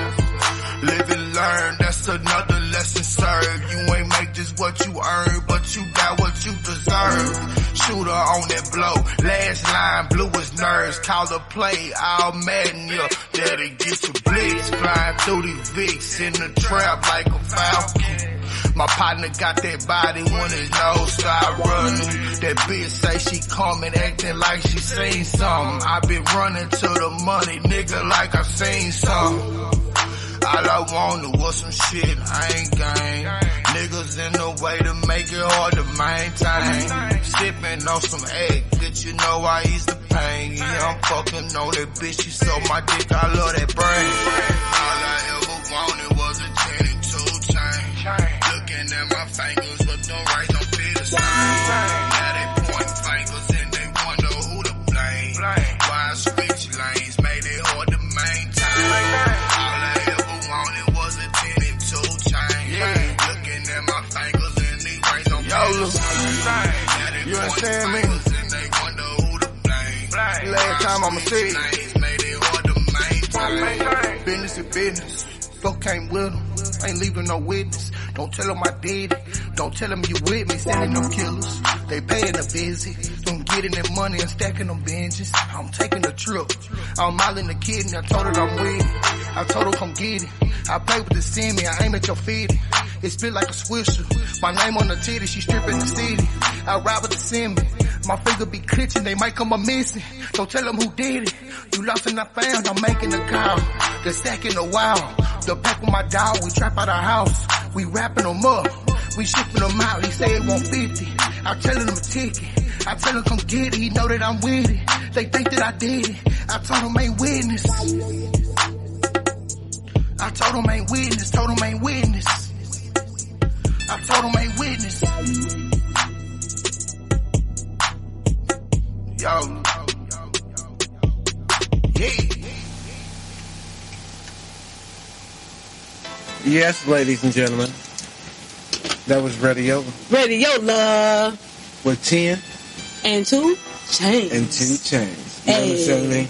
Live and learn, that's another lesson served. You ain't make this what you earn, but you got what you deserve. Shooter on that blow, last line blew his nerves. Call the play, all mad in ya. That'll get you blitz, flying through these Vicks in the trap like a falcon. My partner got that body when his nose start running. That bitch say she coming, acting like she seen something. I been running to the money, nigga, like I seen something. All I wanted was some shit, I ain't gang. Niggas in the way to make it hard to maintain. Sipping on some egg, bitch, you know I ease the pain. Yeah, I'm fucking on that bitch, she suck my dick, I love that brain. All I ever wanted was a 10 and 2 chain. Looking at my fingers, but them right don't feel the same. Now they point fingers and they wonder who to blame. Why I switch lanes, made it hard to maintain. All I ever wanted was a 10 and 2 chain. You understand me? Last time I'ma say it. Business is business. Fuck came with them. Ain't leaving no witness. Don't tell them I did it. Don't tell them you with me. Sending them killers. They paying a visit. I'm getting that money and stacking them benches. I'm taking a trip. I'm milding the kidney. I told her I'm with it. I told her come get it. I play with the semi. I aim at your feet. It spit like a swisher. My name on the titty. She stripping the city. I ride with the semi. My finger be clenching. They might come a missing. Don't tell them who did it. You lost and I found. I'm making a call. The stack in the wild. The pack with my dog. We trap out our house. We wrapping them up. We shipping them out. He say it want 50. I tell him a ticket. I tell him come get it. He know that I'm with it. They think that I did it. I told him ain't witness. I told him ain't witness. Told him ain't witness. I told him ain't witness. Yo. Yeah. Yes, ladies and gentlemen. That was Radio Love. With 10 and 2 Chains. And 2 Chains. You Hey. understand me?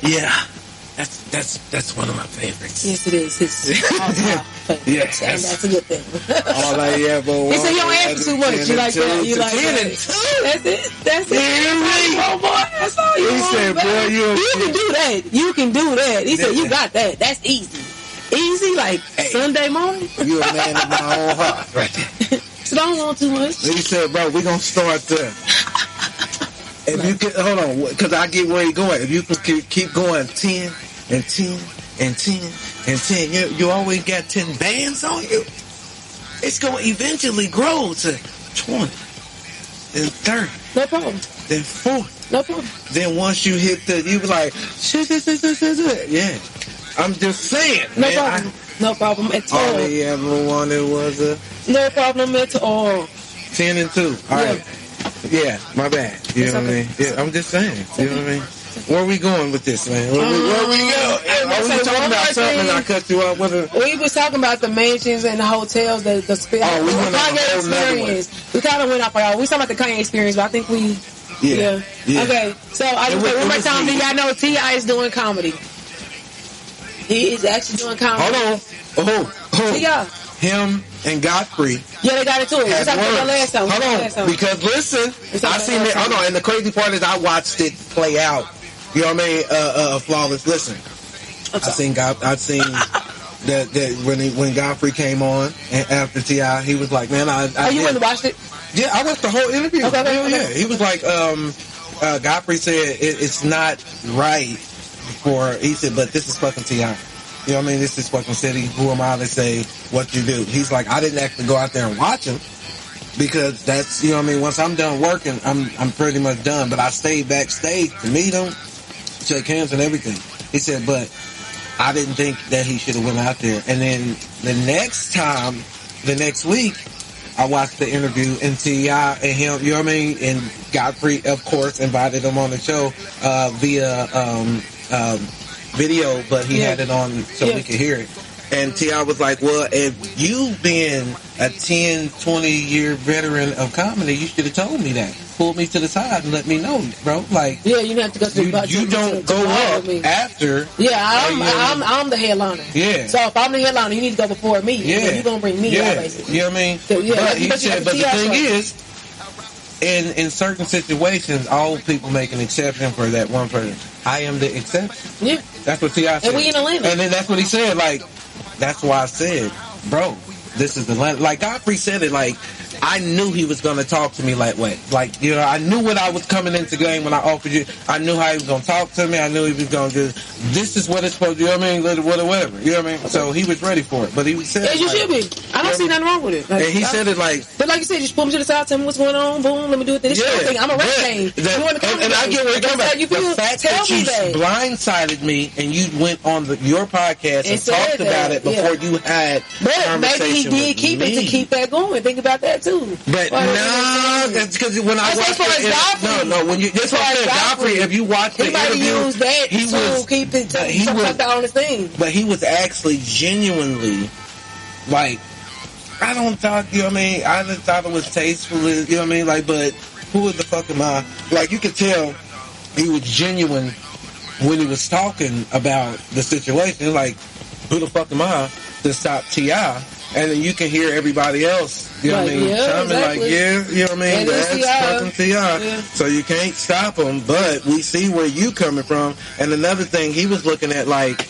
Yeah. That's one of my favorites. Yes, it is. It's all-time favorite. Yes. And that's a good thing. All I ever want. He said you don't ask too much. You like that? You like 10 that? and 2. That's it. That's it. Oh, boy. That's all you He want, said, baby. boy, You can do that. You can do that. He said, you Yeah. got that. That's easy. Easy, like Sunday morning. You a man of my own heart, right there. So don't want too much. He said, bro, we gonna start there. If you can, hold on, because I get where you're going. If you can keep going 10 and 10 and 10 and 10, you always got 10 bands on you. It's gonna eventually grow to 20, then 30, No problem. then 40. No problem. Then once you hit you be like, shit. Yeah. I'm just saying, No man. problem. No problem at all. All he ever wanted was a No problem at all. 10 and 2. All right. Yeah, my bad. You know what I mean? Yeah, I'm just saying. You know what I mean? Where are we going with this, man? Where we go? Are we talking about something and I cut you off with a... We was talking about the mansions and the hotels, the Kanye experience. We kind of went off. We was talking about the Kanye experience, but I think we... Yeah. Okay, so I just say one more time, do y'all know T.I. is doing comedy? He is actually doing comedy. Hold on. T.I. Him and Godfrey. Yeah, they got it too. We talked about that last time. Hold on. Because listen, I seen it. Hold on. And the crazy part is I watched it play out. You know what I mean? Flawless. Listen. I seen that when Godfrey came on and after T.I., he was like, man, you went and watched it? Yeah, I watched the whole interview. Okay. Yeah. He was like, Godfrey said it's not right he said, but this is fucking T.I. You know what I mean? This is fucking city. Who am I to say what you do? He's like, I didn't actually go out there and watch him because that's, you know what I mean? Once I'm done working, I'm pretty much done. But I stayed backstage to meet him, shake hands and everything. He said, but I didn't think that he should have went out there. And then the next week, I watched the interview and T.I. and him, you know what I mean? And Godfrey, of course, invited him on the show via video, but he had it on so we could hear it. And T.I. was like, well, if you being a 10, 20-year veteran of comedy, you should have told me that. Pulled me to the side and let me know, bro. Like, yeah, you have to go to the you don't go up after. Yeah, I'm the headliner. Yeah. So if I'm the headliner, you need to go before me. Yeah. You're going to bring me out, basically. You know what I mean? So, yeah, but he said, but the thing is, in certain situations, all people make an exception for that one person. I am the exception. Yeah. That's what T.I. said. And we in Atlanta. And then that's what he said. Like, that's why I said, bro, this is Atlanta. Like, Godfrey said it like, I knew he was going to talk to me like, what? Like, you know, I knew what I was coming into game when I offered you. I knew how he was going to talk to me. I knew he was going to just, this is what it's supposed to, you know what I mean? Whatever. You know what I mean? So he was ready for it. But he said, you should be. I don't see nothing wrong with it. Like, and he said it like, but like you said, just pull me to the side, tell me what's going on, boom, let me do it. This thing. I'm a rap game. And I get where you're coming from. The fact that you blindsided me and you went on your podcast and talked about it before you had conversation maybe he did keep it to keep that going. Think about that too. But no, that's because when I watched it, when you that's what I said, Godfrey. If you watch the interview, he was keep it on his thing. But he was actually genuinely like I don't thought, you know what I mean? I just thought it was tasteful, you know what I mean? Like, but who the fuck am I? Like, you could tell he was genuine when he was talking about the situation. Like, who the fuck am I to stop T.I.? And then you can hear everybody else, you know what I mean? Yeah, exactly. Like, yeah, you know what I mean? That's fucking T.I. Yeah. So you can't stop him, but we see where you coming from. And another thing, he was looking at like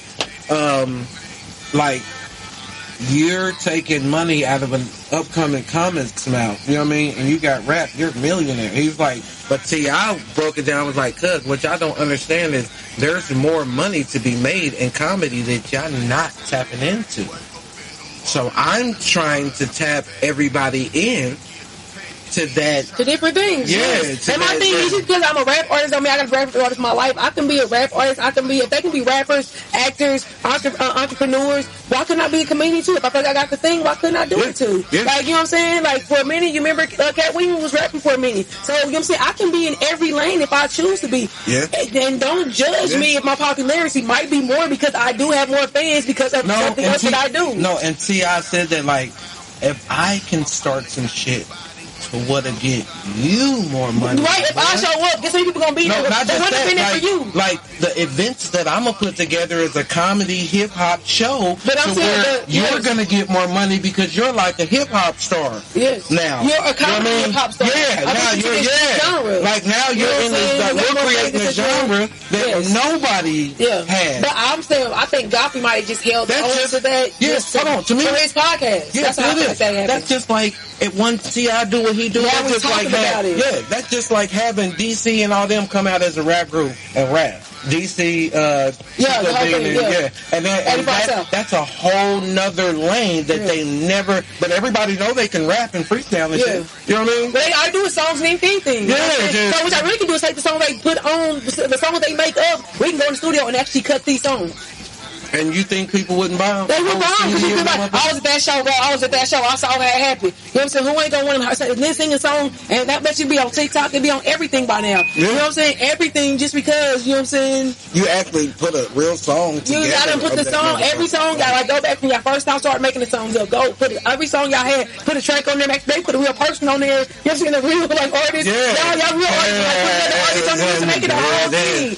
you're taking money out of an upcoming comics mouth, you know what I mean? And you got rap, you're a millionaire. He's like, but T.I. broke it down, was like, cuz, what y'all don't understand is there's more money to be made in comedy that y'all not tapping into. So I'm trying to tap everybody in to that. To different things. Yeah. Yes. And my thing is, just because I'm a rap artist, I mean, I got a rap artist in my life. I can be a rap artist. If they can be rappers, actors, entrepreneurs, why couldn't I be a comedian too? If I feel like I got the thing, why couldn't I do it too? Yeah. Like, you know what I'm saying? Like, for a minute, you remember Cat Williams was rapping for a minute. So, you know what I'm saying? I can be in every lane if I choose to be. Yeah. And don't judge me if my popularity might be more because I do have more fans because of something else that I do. No, and T.I. said that, like, if I can start some shit to what to get you more money. Right, if I show up, guess how many people gonna be there? Not just that, like, for you. Like the events that I'm gonna put together is a comedy hip hop show, but I'm saying you're gonna get more money because you're like a hip hop star. Yes. Now you're a comedy hip hop star. Yeah. Now you're genre. Like now you're in this. Like, we're creating a genre that nobody has. But I'm saying I think Goffy might have just held on to that. Yes. Hold on. To me, for his podcast. Yes, that's how I think that happened. That's just like if one T.I. do what he do. Yeah, that's just like that's just like having DC and all them come out as a rap group and rap. DC, and that's a whole nother lane that they never. But everybody know they can rap and freestyle and shit. You know what I mean? But I do songs and anything. Yeah. So what I really can do is take the song they put on, the song they make up. We can go in the studio and actually cut these songs. And you think people wouldn't buy them? They would buy them. I was at that show, bro. I saw that happen. You know what I'm saying? Who ain't gonna want to sing a song? And that bet you be on TikTok. It'd be on everything by now. You know what I'm saying? Everything just because, you know what I'm saying? You actually put a real song together. You gotta put the song, every song, y'all like go back when y'all first time started making the songs up. Go put it, every song y'all had, put a track on there. They put a real person on there. You know what I'm saying? A real like artist. Y'all real artists. Like put another artist on there to make it a whole thing.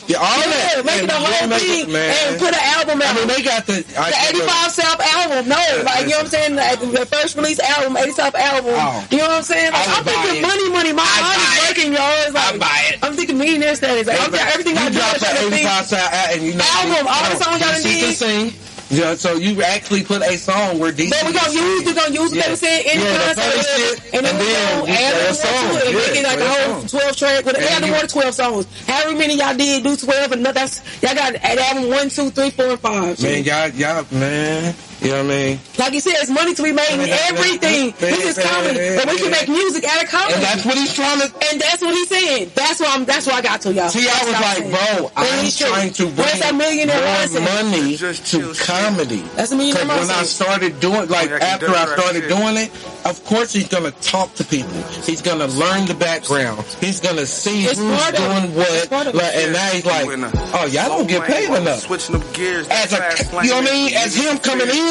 Make it a whole thing and put an album out. I mean, they got the 85 South album. No, like, you know what I'm saying? The first release album, 80 South album. You know what I'm saying? Like, I'm thinking money. My heart is working, y'all. It's like, I buy it. I'm thinking millionaire status. Like, everything I do. You dropped the 85 South album, all the songs y'all done did. Sing. Yeah, so you actually put a song where DC. But we're gonna use what they were saying in the concert, and then we're gonna add a song to it and make it like a whole 12 track. But they had more than 12 songs. However many y'all did, do 12, and that's y'all got album 1, 2, 3, 4, and 5. Man, y'all, man. You know what I mean? Like you said, it's money to be made in everything. This is comedy, but we can make music out of comedy. And that's what he's trying to. And that's what he's saying. That's what I got to y'all. T.I. was like, bro, I'm trying to bring more money to comedy. That's a millionaire. Because when I started doing, like after I started doing it, of course he's gonna talk to people. He's gonna learn the background. He's gonna see who's doing what. And now he's like, oh, y'all don't get paid enough. Switching up gears. As a, you know what I mean? As him coming in,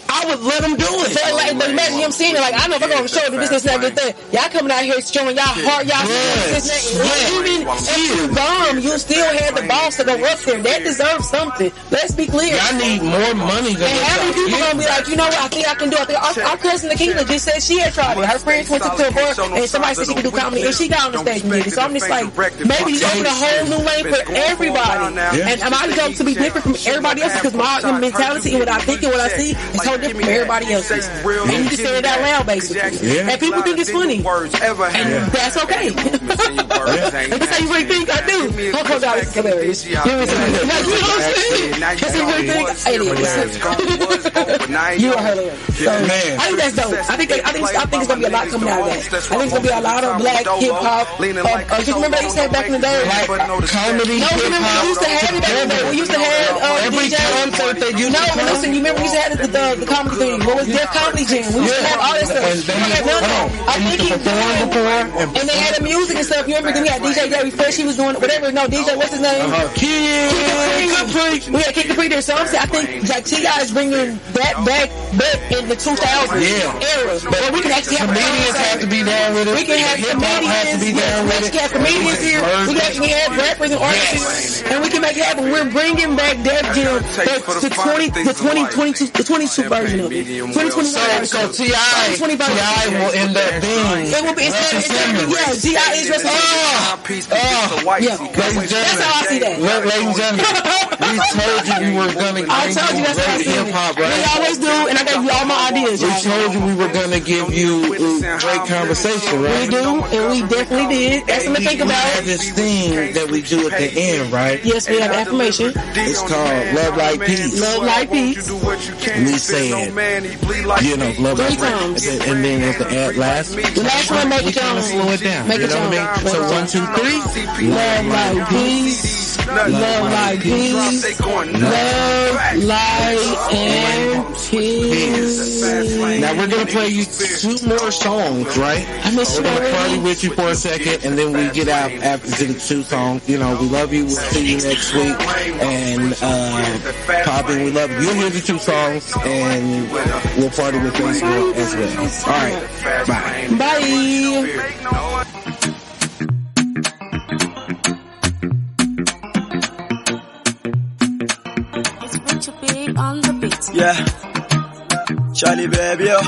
I would let him do it. So, like, imagine him seeing it. Like, I know if I'm on the show, do this, that, that. Y'all coming out here showing y'all heart, y'all this, even if you bomb, you still had the boss to go up there. That deserves something. Let's be clear. Y'all need more money than and how many people gonna be like, you know what? I think I can do it. Our cousin Nikita just said she had tried it. Her friends went to a bar and somebody said she could do comedy, and she got on the stage and did it. So I'm just like, maybe you open a whole new lane for everybody. And I'm going to be different from everybody else because my mentality and what I think and what I see is totally different from everybody else's. And you just say it out loud, basically. And people think it's funny. And that's okay. That's how you really think I do. Oh, God, it's hilarious. You know what I'm saying? That's how you really think it is. You are hilarious. So, I think that's dope. I think it's going to be a lot coming out of that. I think it's going to be a lot of black hip-hop. Just remember they used to have back in the day? Comedy, hip-hop. We used to have it back in the day. We used to have every concert they used to listen, you remember we used to have the comedy thing. What was Def Comedy Jam? We used to have all that stuff. I think he and they had the music and stuff. You remember? Then we had DJ Gary Fresh. He was doing whatever. No, DJ, what's his name? We had Kid Capri there. So I'm saying, I think like T.I. is bringing that back in the 2000s era. But we can actually have comedians have to be down with it. We can have comedians. We can have comedians here. We can actually have rappers and artists, and we can make it happen. We're bringing back Def Jam to 2022 version of it. 2021. So T.I. will end up being. It will be T.I. is just that's how I see that. Ladies and gentlemen, we told you we were gonna give you hip hop, right? We always do, and I gave you all my ideas. We told you we were gonna give you great conversation, right? We do, and we definitely did. That's something to think about. We have this thing that we do at the end, right? Yes, we have affirmation. It's called Love Like Peace. Love Like Peace. We say it, love like peace. And then at the last one, make it kind of slow it down. Make it what I mean? So 1, 2, 3. Love like peace. Love like peace. Love like and peace. Now we're gonna play you 2 more songs, right? I miss you. We're gonna party with you for a second, and then we get out after the 2 songs. You know, we love you. We'll see you next week. And Poppin', we love you. You'll hear the 2 songs, and we'll party with you as well. All right, bye. Bye. Yeah, Charlie baby, oh.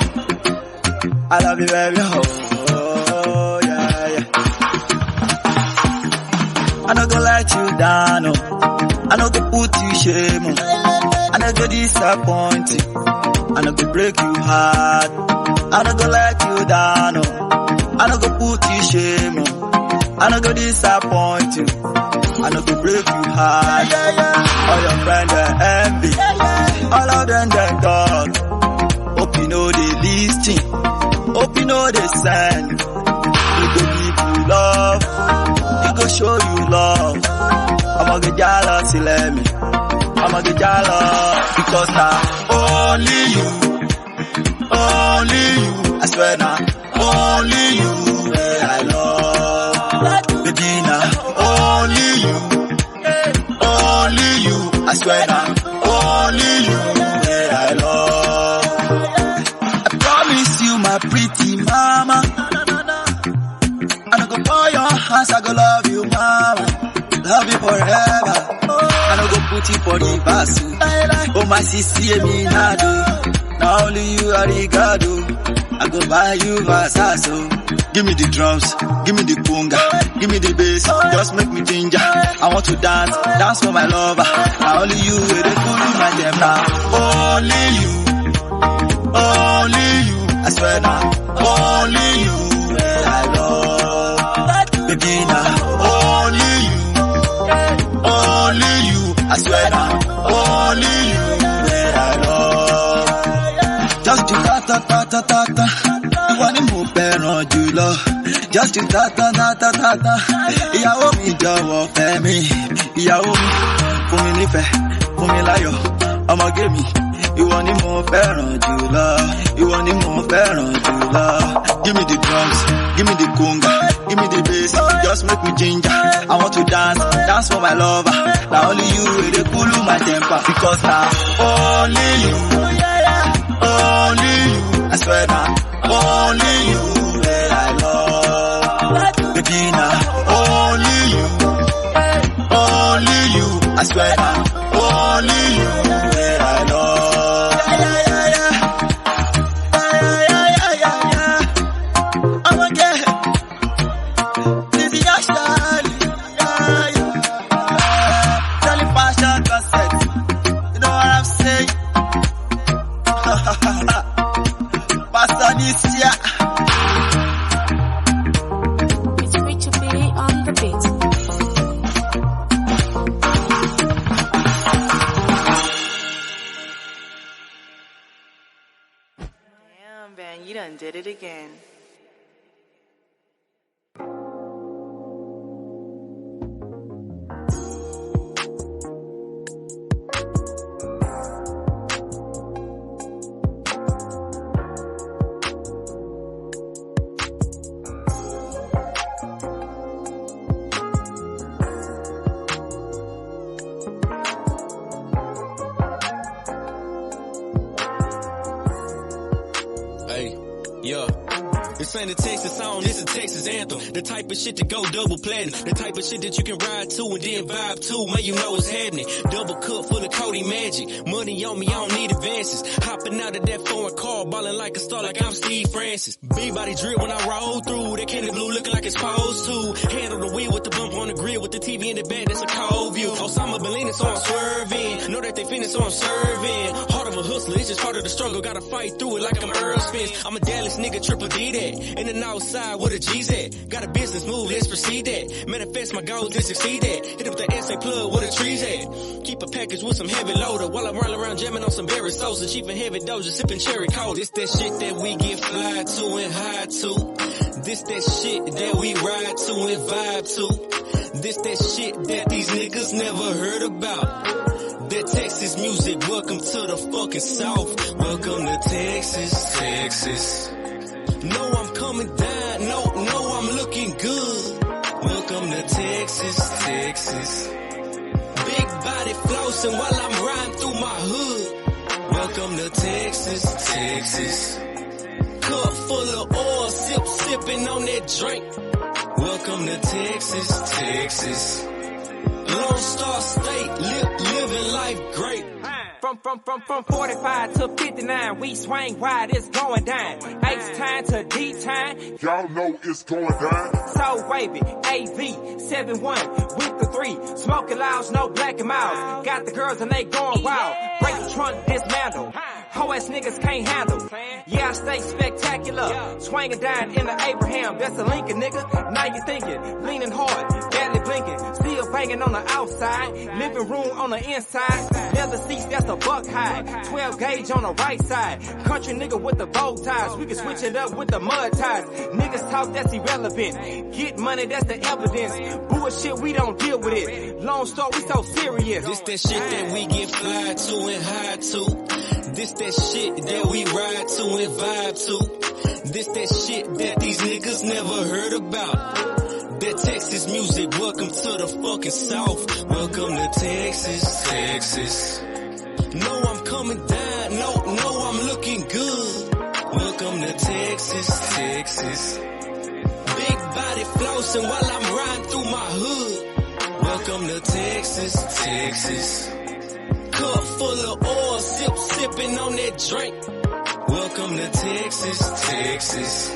I love you baby, oh yeah. I no go let you down, oh. I no go put you shame, oh. I no go disappoint you. I no go break you heart. I no go let you down, oh. I no go put you shame, oh. I no go disappoint you. I no go break you heart. All your friends are envy. All of them they talk. Hope you know they listen. Hope you know they send. We go give you love. We go show you love. I'ma get jealous, let me. I'ma get jealous because now only you. I swear now only you I love. Baby now only you. I swear now only you I love. I promise you my pretty mama. I don't go pour your hands, I go love you mama. Love you forever. I don't go put you for the basu. Oh my sissy me nado. Now only you are rigado. I go buy you Versace. Give me the drums, give me the conga, give me the bass, just make me ginger. I want to dance for my lover. Now only you will they cool my temper. Only you, I swear now, only you I love. Baby now, only you, I swear now, only you I love. Just do ta. Ìwọ ni mo fẹ́ràn jùlọ. Just to ta. Ìyàwó mi jọ̀wọ́ fẹ́ mi. Ìyàwó mi fún mi nífẹ̀ẹ́, fún mi láyọ̀. Ọmọge mi, ìwọ ni mo fẹ́ràn jùlọ. Ìwọ ni mo fẹ́ràn jùlọ. Give me the drums, give me the conga, give me the bass, just make me ginger. I want to dance for my lover. Now only you will dey cool my temper. Because now only you. I swear now, only you I love. Baby now, only you. I swear now, only you I love. I'm a girl, baby I Charlie fashion concept. You know what I'm saying? Pastor Nicia. It's Richard B on the beat. Damn, man, you done did it again. sang the Texas song, this is Texas anthem. The type of shit that go double platinum. The type of shit that you can ride to and then vibe to. Man, you know what's happening. Double cup full of Cody Magic. Money on me, I don't need advances. Hopping out of that foreign car, balling like a star, like I'm Steve Francis. B-body drip when I roll through. That candy blue looking like it's supposed to. Handle the wheel with the bump on the grill, with the TV in the back, that's a cold view. Osama Bin Laden, so I'm swerving. Know that they finished, so I'm serving. Heart of a hustler, it's just part of the struggle. Gotta fight through it like I'm Earl Spence. I'm a Dallas nigga, triple D that. In the north side, where the G's at. Got a business move, let's proceed that. Manifest my goals and succeed that. Hit up the SA plug, where the trees at. Keep a package with some heavy loader. While I'm rolling around jamming on some berry Sosa. Chief and heavy doja, sipping cherry cola. This that shit that we get fly to and high to. This that shit that we ride to and vibe to. This that shit that these niggas never heard about. That Texas music, welcome to the fucking South. Welcome to Texas, Texas. No, I'm coming down, no, I'm looking good. Welcome to Texas, Texas. Big body flossing while I'm riding through my hood. Welcome to Texas, Texas. Cup full of oil, sipping on that drink. Welcome to Texas, Texas. Lone Star State, living life great. From 45 to 59, we swing wide, it's going down. H-time to D-time. Y'all know it's going down. So wavy, AV, 71, with the 3. Smoking louds, no black and miles. Got the girls and they going wild. Break the trunk, dismantle. Hoe ass niggas can't handle. Yeah, I stay spectacular. Swinging down in the Abraham, that's a Lincoln nigga. Now you thinking, leaning hard, barely blinking. Still banging on the outside, living room on the inside. Leather seats, that's a buck high. 12 gauge on the right side. Country nigga with the bow ties. We can switch it up with the mud ties. Niggas talk, that's irrelevant. Get money, that's the evidence. Bullshit, we don't deal with it. Long story, we so serious. This that shit that we get fly to and high to. This that shit that we ride to and vibe to. This that shit that these niggas never heard about. That Texas music, welcome to the fucking South. Welcome to Texas, Texas. No, I'm coming down, no, I'm looking good. Welcome to Texas, Texas. Big body flossing while I'm riding through my hood. Welcome to Texas, Texas. Cup full of oil, sipping on that drink. Welcome to Texas, Texas.